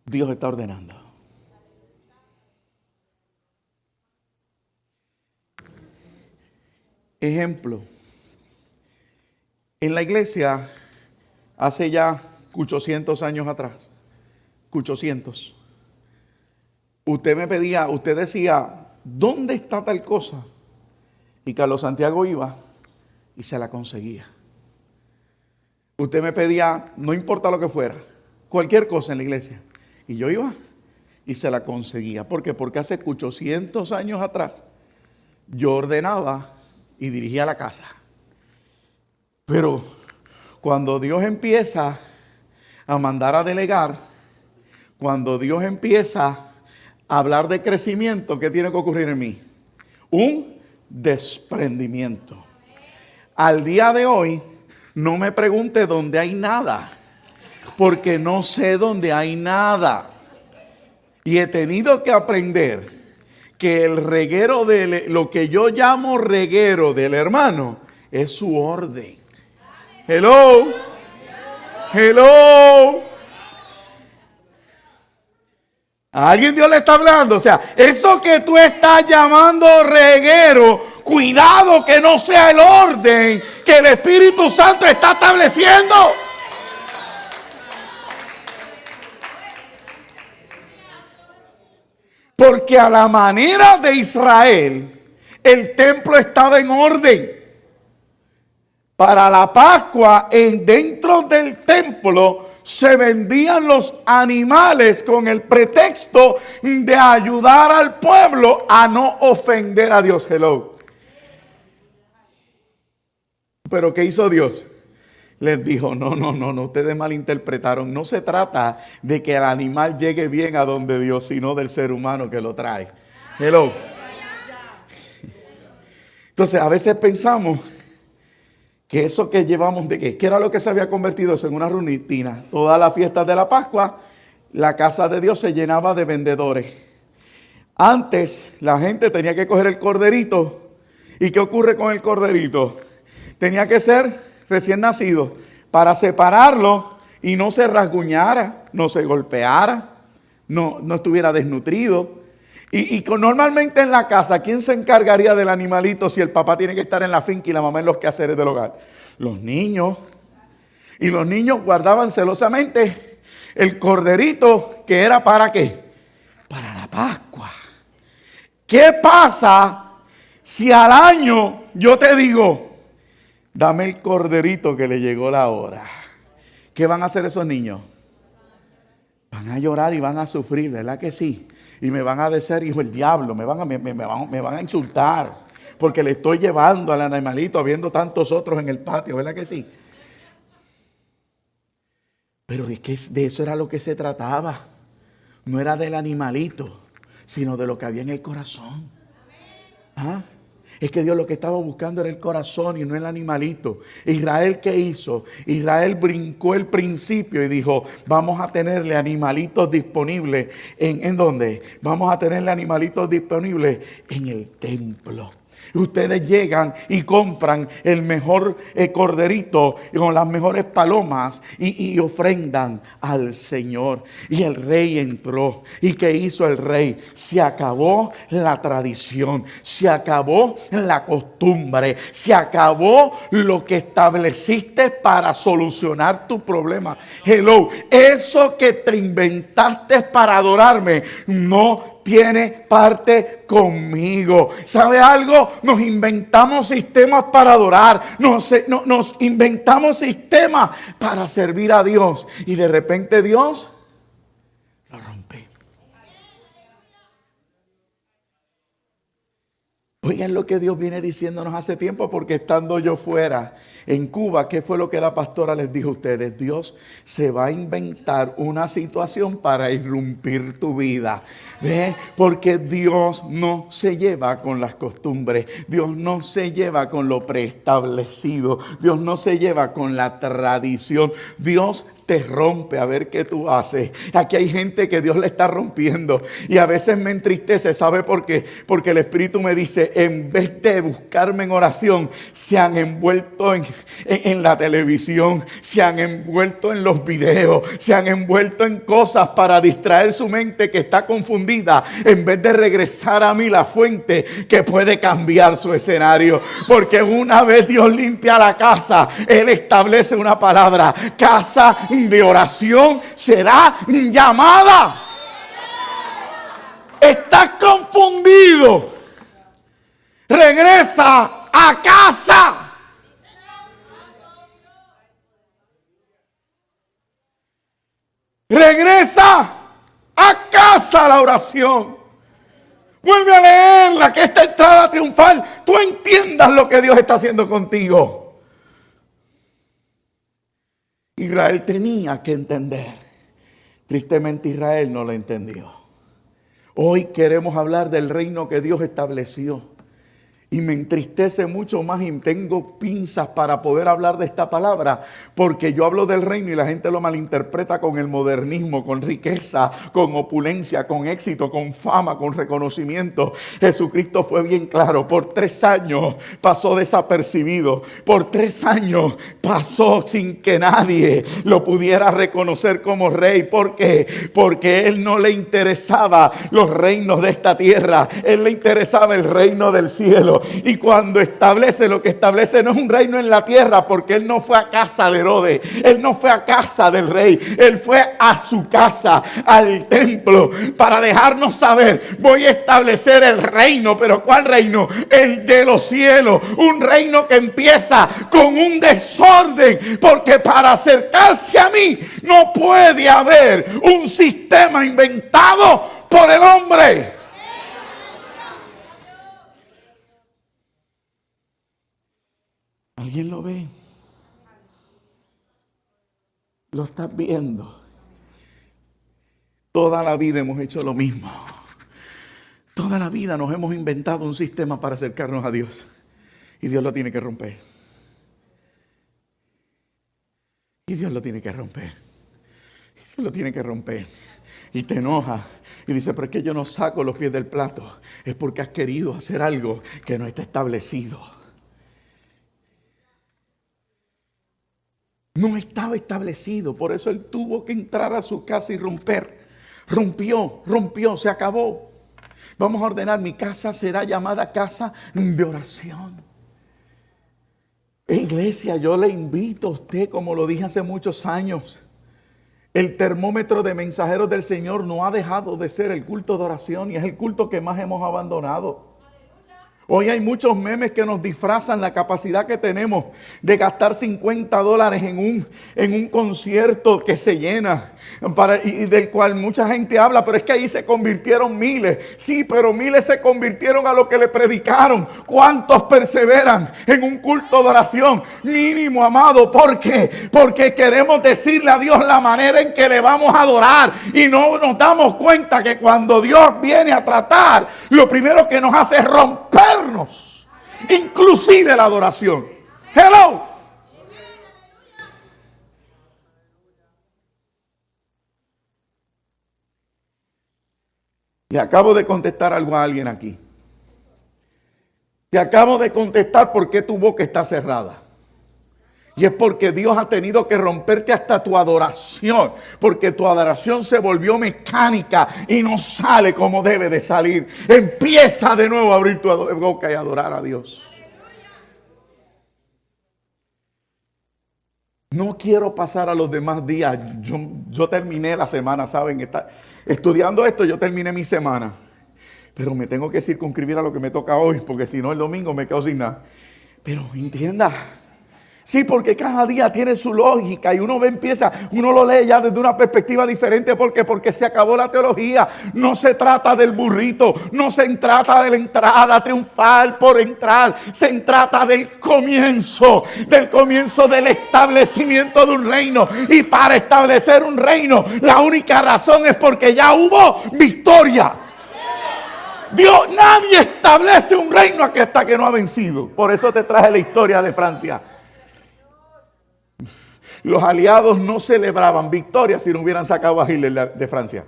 Dios está ordenando. Ejemplo. En la iglesia, hace ya 800 años atrás, 800. Usted decía, ¿dónde está tal cosa? Y Carlos Santiago iba y se la conseguía. Usted me pedía, no importa lo que fuera, cualquier cosa en la iglesia. Y yo iba y se la conseguía. ¿Por qué? Porque hace 800 años atrás yo ordenaba y dirigía la casa. Pero cuando Dios empieza a mandar a delegar, cuando Dios empieza a hablar de crecimiento, ¿qué tiene que ocurrir en mí? Un desprendimiento. Al día de hoy, no me pregunte dónde hay nada, porque no sé dónde hay nada. Y he tenido que aprender que el reguero lo que yo llamo reguero del hermano es su orden. Hello. Hello. ¿A alguien Dios le está hablando? O sea, eso que tú estás llamando reguero, cuidado que no sea el orden que el Espíritu Santo está estableciendo. Porque a la manera de Israel, el templo estaba en orden. Para la Pascua, dentro del templo, se vendían los animales con el pretexto de ayudar al pueblo a no ofender a Dios. Hello. Pero ¿qué hizo Dios? Les dijo, no, ustedes malinterpretaron. No se trata de que el animal llegue bien a donde Dios, sino del ser humano que lo trae. Hello. Entonces, a veces pensamos que eso que llevamos de que era lo que se había convertido eso en una rutina. Todas las fiestas de la Pascua, la casa de Dios se llenaba de vendedores. Antes, la gente tenía que coger el corderito. ¿Y qué ocurre con el corderito? Tenía que ser recién nacido para separarlo y no se rasguñara, no se golpeara, no estuviera desnutrido. Y normalmente en la casa, ¿quién se encargaría del animalito si el papá tiene que estar en la finca y la mamá en los quehaceres del hogar? Los niños. Y los niños guardaban celosamente el corderito, que era ¿para qué? Para la Pascua. ¿Qué pasa si al año yo te digo, dame el corderito que le llegó la hora? ¿Qué van a hacer esos niños? Van a llorar y van a sufrir, ¿verdad que sí? Y me van a decir, hijo del diablo, me van a insultar. Porque le estoy llevando al animalito, habiendo tantos otros en el patio, ¿verdad que sí? Pero de eso era lo que se trataba. No era del animalito, sino de lo que había en el corazón. ¿Ah? Es que Dios lo que estaba buscando era el corazón y no el animalito. Israel, ¿qué hizo? Israel brincó el principio y dijo, vamos a tenerle animalitos disponibles. ¿En dónde? Vamos a tenerle animalitos disponibles en el templo. Ustedes llegan y compran el mejor corderito con las mejores palomas y ofrendan al Señor. Y el rey entró. ¿Y qué hizo el rey? Se acabó la tradición, se acabó la costumbre, se acabó lo que estableciste para solucionar tu problema. Hello, eso que te inventaste para adorarme no tiene parte conmigo. ¿Sabe algo? Nos inventamos sistemas para adorar. Nos inventamos sistemas para servir a Dios. Y de repente Dios lo rompe. Oigan lo que Dios viene diciéndonos hace tiempo, porque estando yo fuera en Cuba, ¿qué fue lo que la pastora les dijo a ustedes? Dios se va a inventar una situación para irrumpir tu vida. ¿Ve? Porque Dios no se lleva con las costumbres. Dios no se lleva con lo preestablecido. Dios no se lleva con la tradición. Dios te rompe a ver qué tú haces. Aquí hay gente que Dios le está rompiendo y a veces me entristece. ¿Sabe por qué? Porque el Espíritu me dice, en vez de buscarme en oración, se han envuelto en la televisión, se han envuelto en los videos, se han envuelto en cosas para distraer su mente que está confundida, en vez de regresar a mí, la fuente que puede cambiar su escenario. Porque una vez Dios limpia la casa, Él establece una palabra: casa de oración será llamada. Estás confundido. Regresa a casa. Regresa a casa la oración. Vuelve a leerla, que esta entrada triunfal tú entiendas lo que Dios está haciendo contigo. Israel tenía que entender. Tristemente Israel no lo entendió. Hoy queremos hablar del reino que Dios estableció. Y me entristece mucho más y tengo pinzas para poder hablar de esta palabra, porque yo hablo del reino y la gente lo malinterpreta con el modernismo, con riqueza, con opulencia, con éxito, con fama, con reconocimiento. Jesucristo fue bien claro: por 3 años pasó desapercibido, por 3 años pasó sin que nadie lo pudiera reconocer como rey. ¿Por qué? Porque él no le interesaba los reinos de esta tierra, él le interesaba el reino del cielo. Y cuando establece, lo que establece no es un reino en la tierra, porque él no fue a casa de Herodes, él no fue a casa del rey, él fue a su casa, al templo, para dejarnos saber: voy a establecer el reino. ¿Pero cuál reino? El de los cielos. Un reino que empieza con un desorden, porque para acercarse a mí no puede haber un sistema inventado por el hombre. ¿Alguien lo ve? Lo estás viendo. Toda la vida hemos hecho lo mismo. Toda la vida nos hemos inventado un sistema para acercarnos a Dios. Y Dios lo tiene que romper. Y Dios lo tiene que romper. Y Dios lo tiene que romper. Y te enoja. Y dice: pero es que yo no saco los pies del plato. Es porque has querido hacer algo que no está establecido. No estaba establecido. Por eso él tuvo que entrar a su casa y romper. Rompió, se acabó. Vamos a ordenar: mi casa será llamada casa de oración. Iglesia, yo le invito a usted, como lo dije hace muchos años, el termómetro de mensajeros del Señor no ha dejado de ser el culto de oración, y es el culto que más hemos abandonado. Hoy hay muchos memes que nos disfrazan la capacidad que tenemos de gastar $50 en un concierto que se llena, y del cual mucha gente habla, pero es que ahí se convirtieron miles. Sí, pero miles se convirtieron a lo que le predicaron. ¿Cuántos perseveran en un culto de oración? Mínimo, amado. ¿Por qué? Porque queremos decirle a Dios la manera en que le vamos a adorar, y no nos damos cuenta que cuando Dios viene a tratar, lo primero que nos hace es rompernos, inclusive la adoración. Hello. Le acabo de contestar algo a alguien aquí. Te acabo de contestar por qué tu boca está cerrada. Y es porque Dios ha tenido que romperte hasta tu adoración, porque tu adoración se volvió mecánica y no sale como debe de salir. Empieza de nuevo a abrir tu boca y adorar a Dios. No quiero pasar a los demás días. Yo terminé la semana, ¿saben? Estudiando esto, yo terminé mi semana. Pero me tengo que circunscribir a lo que me toca hoy, porque si no el domingo me quedo sin nada. Pero entienda. Sí, porque cada día tiene su lógica y uno lo lee ya desde una perspectiva diferente. ¿Por qué? Porque se acabó la teología. No se trata del burrito, no se trata de la entrada triunfal por entrar. Se trata del comienzo del establecimiento de un reino. Y para establecer un reino, la única razón es porque ya hubo victoria. Nadie establece un reino hasta que no ha vencido. Por eso te traje la historia de Francia. Los aliados no celebraban victorias si no hubieran sacado a Hitler de Francia.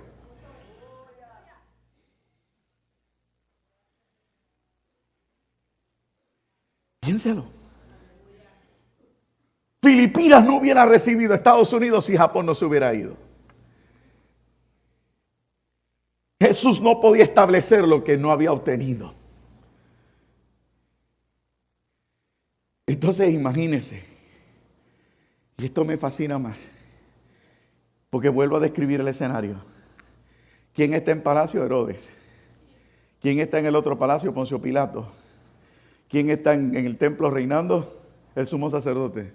Piénselo. Filipinas no hubiera recibido a Estados Unidos si Japón no se hubiera ido. Jesús no podía establecer lo que no había obtenido. Entonces imagínense. Y esto me fascina más, porque vuelvo a describir el escenario. ¿Quién está en palacio? Herodes. ¿Quién está en el otro palacio? Poncio Pilato. ¿Quién está en el templo reinando? El sumo sacerdote.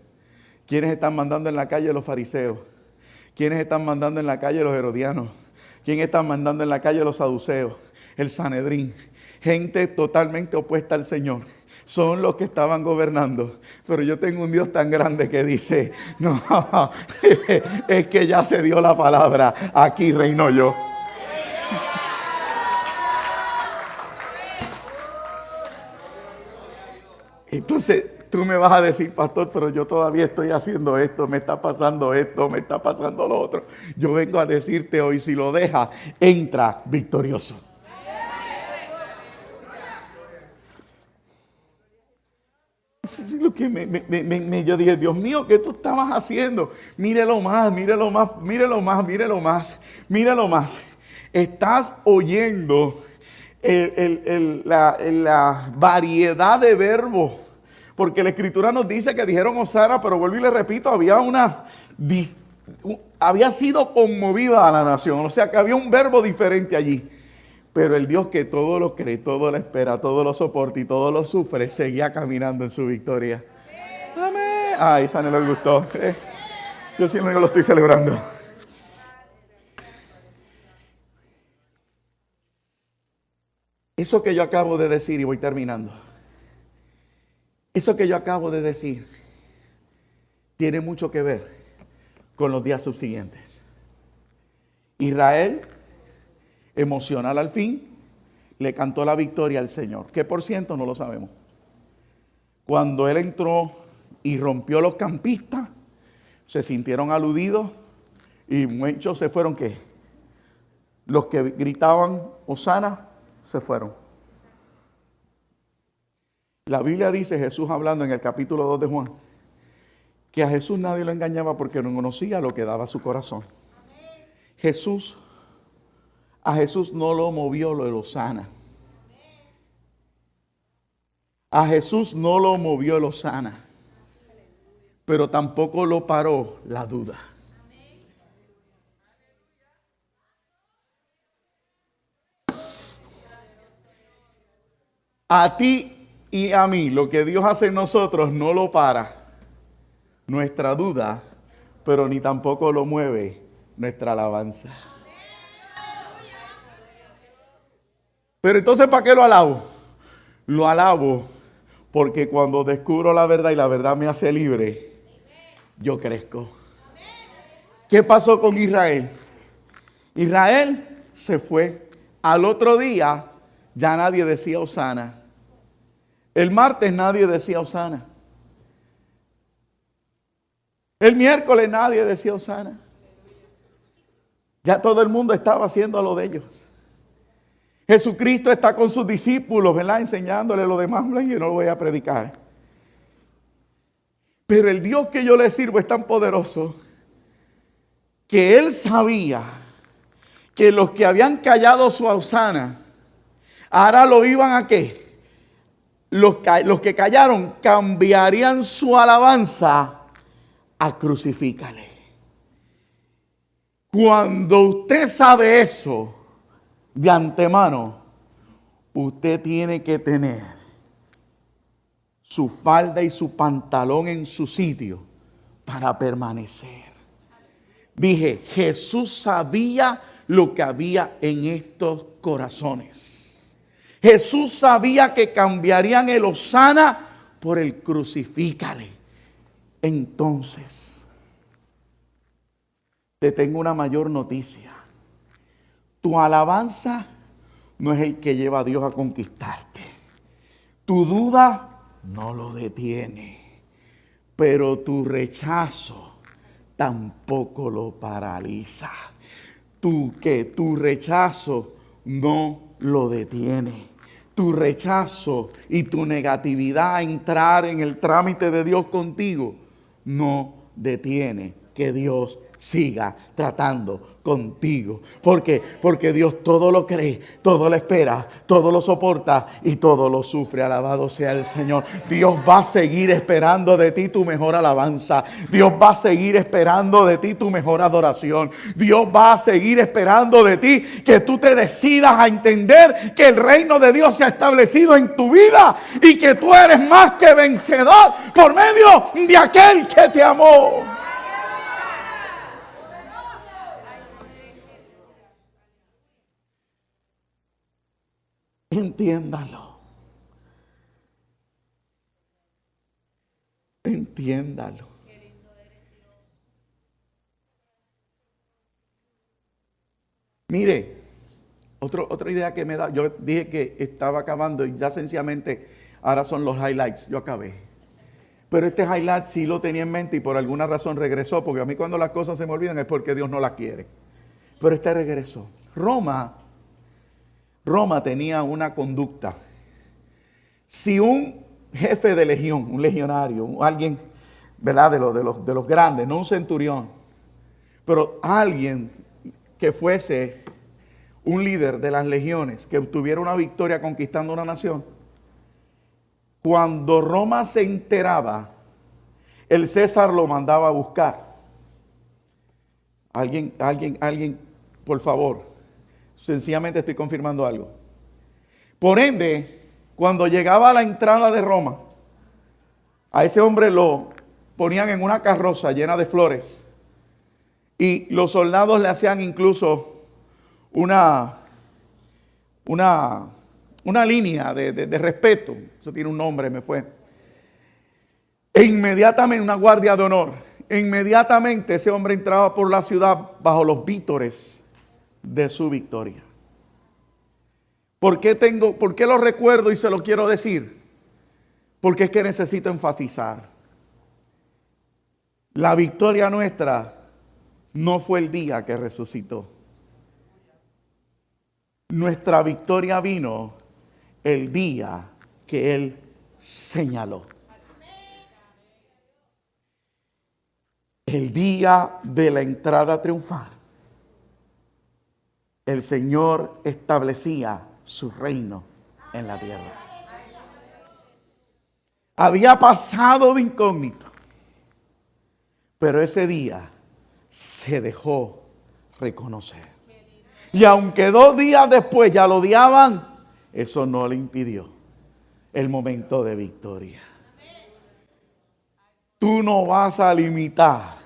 ¿Quiénes están mandando en la calle? Los fariseos. ¿Quiénes están mandando en la calle? Los herodianos. ¿Quién está mandando en la calle? Los saduceos. El Sanedrín. Gente totalmente opuesta al Señor. Son los que estaban gobernando. Pero yo tengo un Dios tan grande que dice: no, es que ya se dio la palabra. Aquí reino yo. Entonces tú me vas a decir, pastor, pero yo todavía estoy haciendo esto, me está pasando esto, me está pasando lo otro. Yo vengo a decirte hoy, si lo dejas, entra victorioso. Lo que yo dije, Dios mío, ¿qué tú estabas haciendo? Mírelo más, mírelo más, mírelo más, mírelo más, mírelo más. Estás oyendo la variedad de verbos. Porque la Escritura nos dice que dijeron Hosana, pero vuelvo y le repito, había sido conmovida a la nación. O sea que había un verbo diferente allí. Pero el Dios que todo lo cree, todo lo espera, todo lo soporta y todo lo sufre, seguía caminando en su victoria. Amén. Ay, esa no le gustó. Yo siempre lo estoy celebrando. Eso que yo acabo de decir, y voy terminando. Eso que yo acabo de decir tiene mucho que ver con los días subsiguientes. Israel, emocional al fin, le cantó la victoria al Señor. ¿Qué por ciento? No lo sabemos. Cuando él entró y rompió los campistas, se sintieron aludidos y muchos se fueron. ¿Qué? Los que gritaban Hosana se fueron. La Biblia dice, Jesús hablando en el capítulo 2 de Juan, que a Jesús nadie lo engañaba porque no conocía lo que daba su corazón. A Jesús no lo movió lo de Hosana. A Jesús no lo movió el Hosana, pero tampoco lo paró la duda. A ti y a mí, lo que Dios hace en nosotros no lo para nuestra duda, pero ni tampoco lo mueve nuestra alabanza. Pero entonces, ¿para qué lo alabo? Lo alabo porque cuando descubro la verdad y la verdad me hace libre, yo crezco. ¿Qué pasó con Israel? Israel se fue. Al otro día ya nadie decía Hosana. El martes nadie decía Hosana. El miércoles nadie decía Hosana. Ya todo el mundo estaba haciendo lo de ellos. Jesucristo está con sus discípulos, ¿verdad? Enseñándole lo demás, y yo no lo voy a predicar. Pero el Dios que yo le sirvo es tan poderoso que Él sabía que los que habían callado su Hosana, ahora lo iban a ¿qué? Los que callaron cambiarían su alabanza a crucifícale. Cuando usted sabe eso de antemano, usted tiene que tener su falda y su pantalón en su sitio para permanecer. Dije, Jesús sabía lo que había en estos corazones. Jesús sabía que cambiarían el Hosana por el crucifícale. Entonces, te tengo una mayor noticia. Tu alabanza no es el que lleva a Dios a conquistarte. Tu duda no lo detiene, pero tu rechazo tampoco lo paraliza. Tu rechazo no lo detiene. Tu rechazo y tu negatividad a entrar en el trámite de Dios contigo no detiene que Dios siga tratando contigo. ¿Por qué? Porque Dios todo lo cree, todo lo espera, todo lo soporta y todo lo sufre. Alabado sea el Señor. Dios va a seguir esperando de ti tu mejor alabanza. Dios va a seguir esperando de ti tu mejor adoración. Dios va a seguir esperando de ti que tú te decidas a entender que el reino de Dios se ha establecido en tu vida y que tú eres más que vencedor por medio de aquel que te amó. Entiéndalo. Entiéndalo. Mire, otra idea que me da, yo dije que estaba acabando y ya sencillamente ahora son los highlights, yo acabé. Pero este highlight sí lo tenía en mente y por alguna razón regresó, porque a mí cuando las cosas se me olvidan es porque Dios no las quiere. Pero este regresó. Roma tenía una conducta. Si un jefe de legión, un legionario, alguien, ¿verdad? De los grandes, no un centurión, pero alguien que fuese un líder de las legiones, que obtuviera una victoria conquistando una nación, cuando Roma se enteraba, el César lo mandaba a buscar. Alguien, por favor, sencillamente estoy confirmando algo. Por ende, cuando llegaba a la entrada de Roma, a ese hombre lo ponían en una carroza llena de flores y los soldados le hacían incluso una línea de respeto. Eso tiene un nombre, me fue. E inmediatamente, una guardia de honor. E inmediatamente ese hombre entraba por la ciudad bajo los vítores de su victoria. ¿Por qué lo recuerdo y se lo quiero decir? Porque es que necesito enfatizar. La victoria nuestra no fue el día que resucitó. Nuestra victoria vino el día que Él señaló. El día de la entrada triunfal. El Señor establecía su reino en la tierra. Había pasado de incógnito, pero ese día se dejó reconocer. Y aunque 2 días después ya lo odiaban, eso no le impidió el momento de victoria. Tú no vas a limitar,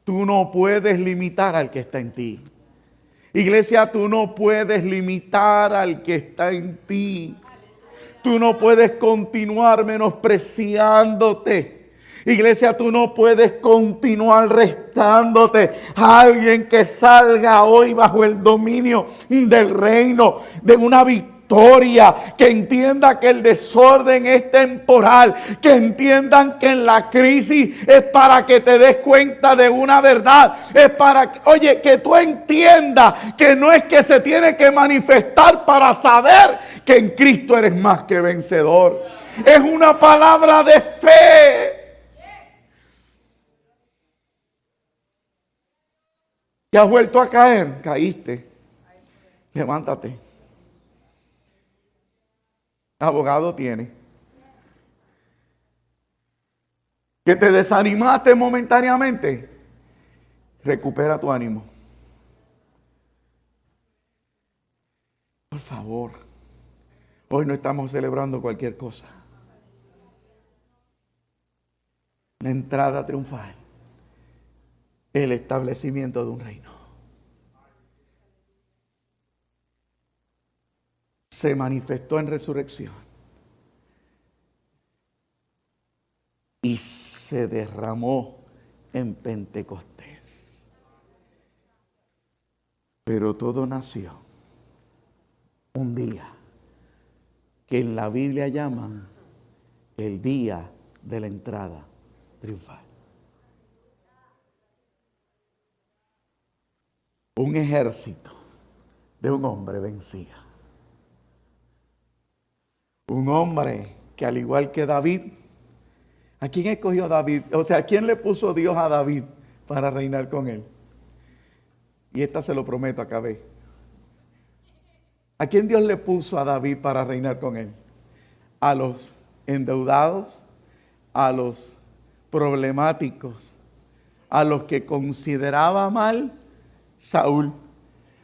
tú no puedes limitar al que está en ti. Iglesia, tú no puedes limitar al que está en ti. Tú no puedes continuar menospreciándote. Iglesia, tú no puedes continuar restándote a alguien que salga hoy bajo el dominio del reino, de una victoria, que entienda que el desorden es temporal, que entiendan que en la crisis es para que te des cuenta de una verdad, es para que, oye, que tú entiendas que no es que se tiene que manifestar para saber que en Cristo eres más que vencedor. Es una palabra de fe. ¿Te has vuelto a caer? Caíste. Levántate. Abogado tiene. Que te desanimaste momentáneamente. Recupera tu ánimo. Por favor. Hoy no estamos celebrando cualquier cosa. La entrada triunfal. El establecimiento de un reino. Se manifestó en resurrección. Y se derramó en Pentecostés. Pero todo nació un día que en la Biblia llaman el día de la entrada triunfal. Un ejército de un hombre vencía. Un hombre que al igual que David, ¿a quién escogió David? O sea, ¿a quién le puso Dios a David para reinar con él? Y esta se lo prometo, acabé. ¿A quién Dios le puso a David para reinar con él? A los endeudados, a los problemáticos, a los que consideraba mal Saúl. O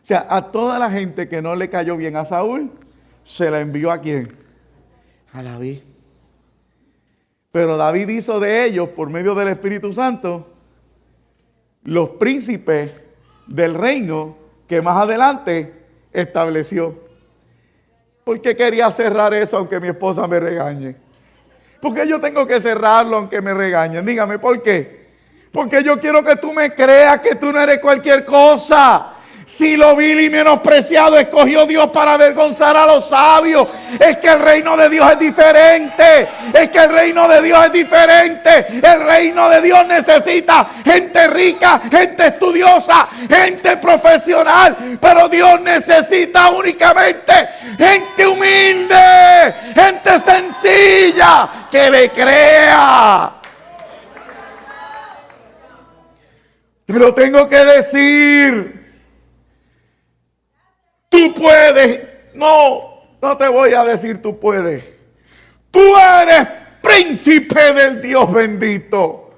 sea, a toda la gente que no le cayó bien a Saúl, se la envió ¿a quién? A David. Pero David hizo de ellos, por medio del Espíritu Santo, los príncipes del reino que más adelante estableció. ¿Por qué quería cerrar eso aunque mi esposa me regañe? ¿Por qué yo tengo que cerrarlo aunque me regañen? Dígame, ¿por qué? Porque yo quiero que tú me creas que tú no eres cualquier cosa. Si lo vil y menospreciado escogió Dios para avergonzar a los sabios. Es que el reino de Dios es diferente. Es que el reino de Dios es diferente. El reino de Dios necesita gente rica, gente estudiosa, gente profesional. Pero Dios necesita únicamente gente humilde, gente sencilla, que le crea. Te lo tengo que decir. Tú puedes. No te voy a decir tú puedes. Tú eres príncipe del Dios bendito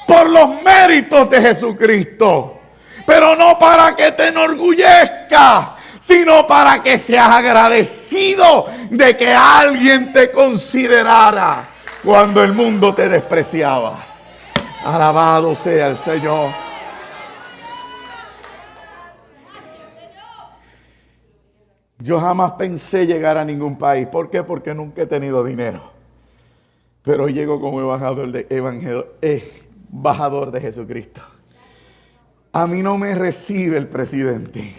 por los méritos de Jesucristo. Pero no para que te enorgullezcas, sino para que seas agradecido de que alguien te considerara cuando el mundo te despreciaba. Alabado sea el Señor. Yo jamás pensé llegar a ningún país. ¿Por qué? Porque nunca he tenido dinero. Pero hoy llego como embajador de Jesucristo. A mí no me recibe el presidente.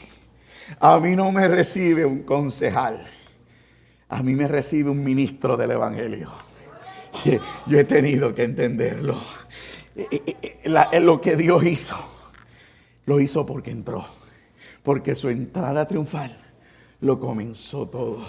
A mí no me recibe un concejal. A mí me recibe un ministro del evangelio. Yo he tenido que entenderlo. Lo que Dios hizo, lo hizo porque entró. Porque su entrada triunfal lo comenzó todo.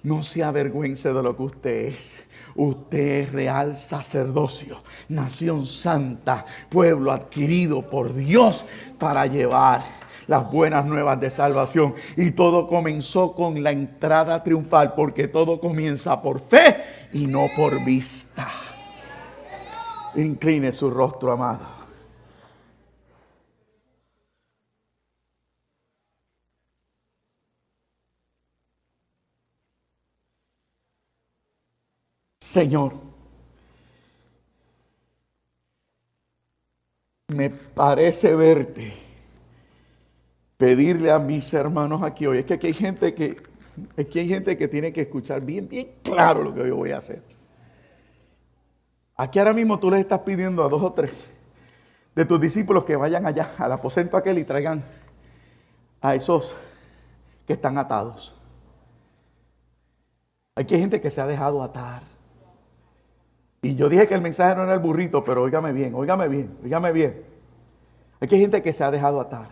No se avergüence de lo que usted es. Usted es real sacerdocio, nación santa, pueblo adquirido por Dios para llevar las buenas nuevas de salvación. Y todo comenzó con la entrada triunfal, porque todo comienza por fe y no por vista. Incline su rostro, amado. Señor, me parece verte pedirle a mis hermanos aquí hoy. Es que aquí hay gente que tiene que escuchar bien claro lo que yo voy a hacer. Aquí ahora mismo tú les estás pidiendo a 2 o 3 de tus discípulos que vayan allá al aposento aquel y traigan a esos que están atados. Aquí hay gente que se ha dejado atar. Y yo dije que el mensaje no era el burrito, pero óigame bien. Aquí hay gente que se ha dejado atar.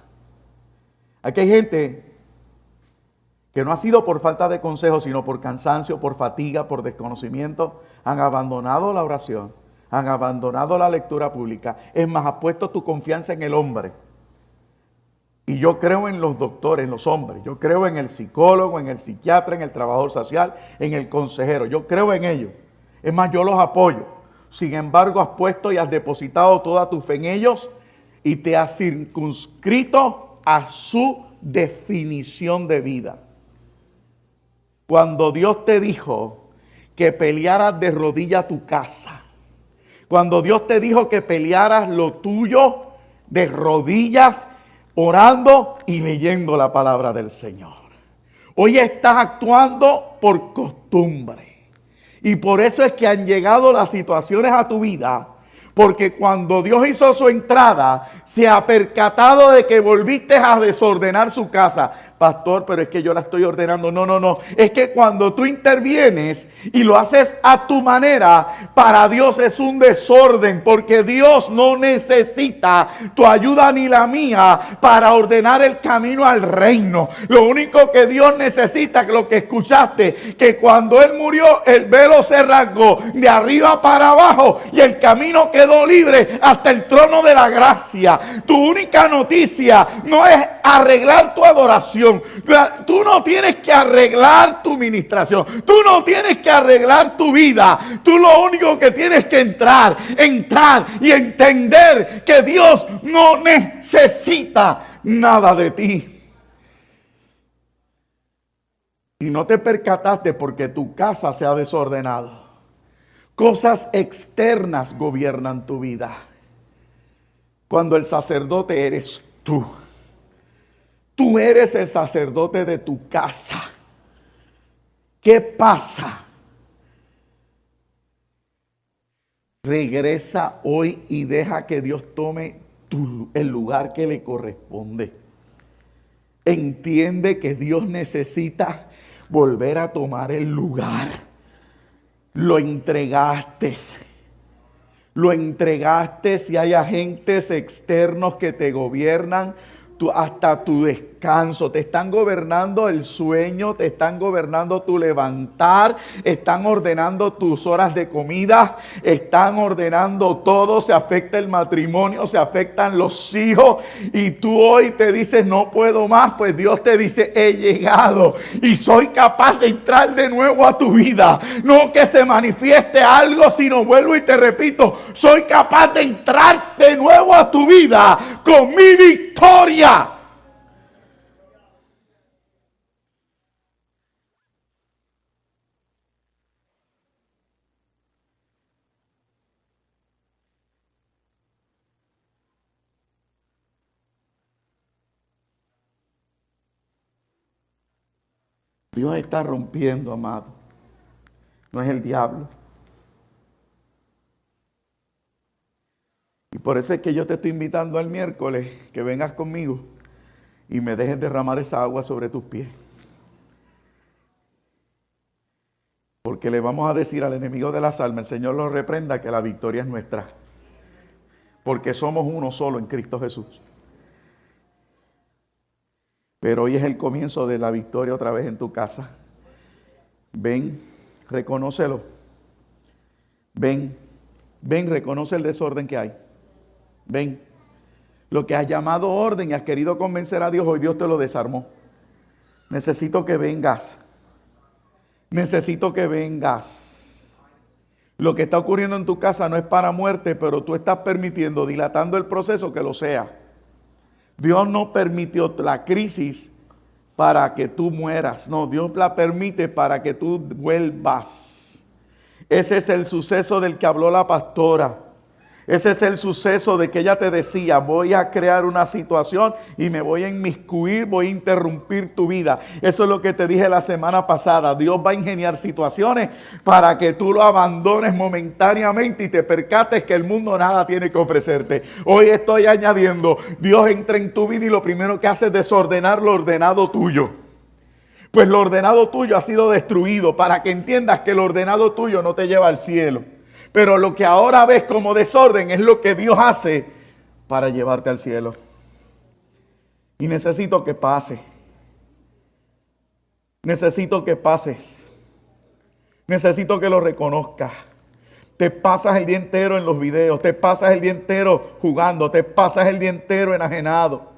Aquí hay gente que no ha sido por falta de consejo, sino por cansancio, por fatiga, por desconocimiento. Han abandonado la oración, han abandonado la lectura pública. Es más, has puesto tu confianza en el hombre. Y yo creo en los doctores, en los hombres. Yo creo en el psicólogo, en el psiquiatra, en el trabajador social, en el consejero. Yo creo en ellos. Es más, yo los apoyo. Sin embargo, has puesto y has depositado toda tu fe en ellos y te has circunscrito a su definición de vida. Cuando Dios te dijo que pelearas de rodillas tu casa, cuando Dios te dijo que pelearas lo tuyo de rodillas, orando y leyendo la palabra del Señor. Hoy estás actuando por costumbre. Y por eso es que han llegado las situaciones a tu vida. Porque cuando Dios hizo su entrada, se ha percatado de que volviste a desordenar su casa. Pastor, pero es que yo la estoy ordenando. No. Es que cuando tú intervienes y lo haces a tu manera, para Dios es un desorden. Porque Dios no necesita tu ayuda ni la mía para ordenar el camino al reino. Lo único que Dios necesita, lo que escuchaste, que cuando Él murió, el velo se rasgó de arriba para abajo y el camino quedó libre hasta el trono de la gracia. Tu única noticia no es arreglar tu adoración. Tú no tienes que arreglar tu ministración. Tú no tienes que arreglar tu vida. Tú lo único que tienes que entrar y entender que Dios no necesita nada de ti. Y no te percataste porque tu casa se ha desordenado. Cosas externas gobiernan tu vida. Cuando el sacerdote eres tú. Tú eres el sacerdote de tu casa. ¿Qué pasa? Regresa hoy y deja que Dios tome el lugar que le corresponde. entiende que Dios necesita volver a tomar el lugar. Lo entregaste y hay agentes externos que te gobiernan hasta tu descanso. Te están gobernando el sueño, te están gobernando tu levantar, están ordenando tus horas de comida, están ordenando todo. Se afecta el matrimonio, se afectan los hijos, y tú hoy te dices no puedo más. Pues Dios te dice he llegado y soy capaz de entrar de nuevo a tu vida. No que se manifieste algo, sino vuelvo y te repito, soy capaz de entrar de nuevo a tu vida con mi victoria. Dios está rompiendo, amado. No es el diablo. Y por eso es que yo te estoy invitando al miércoles que vengas conmigo y me dejes derramar esa agua sobre tus pies. Porque le vamos a decir al enemigo de las almas, el Señor lo reprenda, que la victoria es nuestra. Porque somos uno solo en Cristo Jesús. Pero hoy es el comienzo de la victoria otra vez en tu casa. Ven, reconócelo. Ven, reconoce el desorden que hay. Ven, lo que has llamado orden y has querido convencer a Dios, hoy Dios te lo desarmó. Necesito que vengas. Necesito que vengas. Lo que está ocurriendo en tu casa no es para muerte, pero tú estás permitiendo, dilatando el proceso, que lo sea. Dios no permitió la crisis para que tú mueras. No, Dios la permite para que tú vuelvas. Ese es el suceso del que habló la pastora. Ese es el suceso de que ella te decía, voy a crear una situación y me voy a inmiscuir, voy a interrumpir tu vida. Eso es lo que te dije la semana pasada. Dios va a ingeniar situaciones para que tú lo abandones momentáneamente y te percates que el mundo nada tiene que ofrecerte. Hoy estoy añadiendo, Dios entra en tu vida y lo primero que hace es desordenar lo ordenado tuyo. Pues lo ordenado tuyo ha sido destruido, para que entiendas que lo ordenado tuyo no te lleva al cielo. Pero lo que ahora ves como desorden es lo que Dios hace para llevarte al cielo. Y necesito que pase. Necesito que pases. Necesito que lo reconozcas. Te pasas el día entero en los videos, te pasas el día entero jugando, te pasas el día entero enajenado.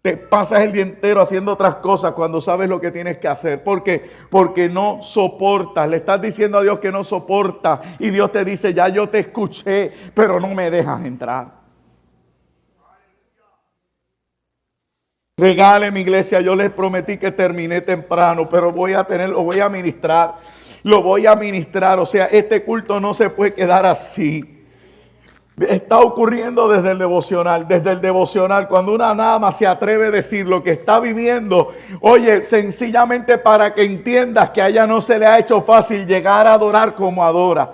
Te pasas el día entero haciendo otras cosas cuando sabes lo que tienes que hacer. ¿Por qué? Porque no soportas. Le estás diciendo a Dios que no soportas. Y Dios te dice, ya yo te escuché, pero no me dejas entrar. Regale mi iglesia. Yo les prometí que terminé temprano, pero lo voy a ministrar. Lo voy a ministrar. O sea, este culto no se puede quedar así. Está ocurriendo desde el devocional, cuando una nada más se atreve a decir lo que está viviendo. Oye, sencillamente para que entiendas que a ella no se le ha hecho fácil llegar a adorar como adora.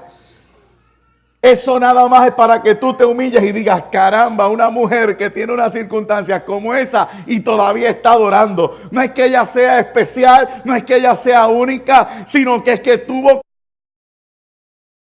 Eso nada más es para que tú te humilles y digas, caramba, una mujer que tiene unas circunstancias como esa y todavía está adorando. No es que ella sea especial, no es que ella sea única, sino que es que tuvo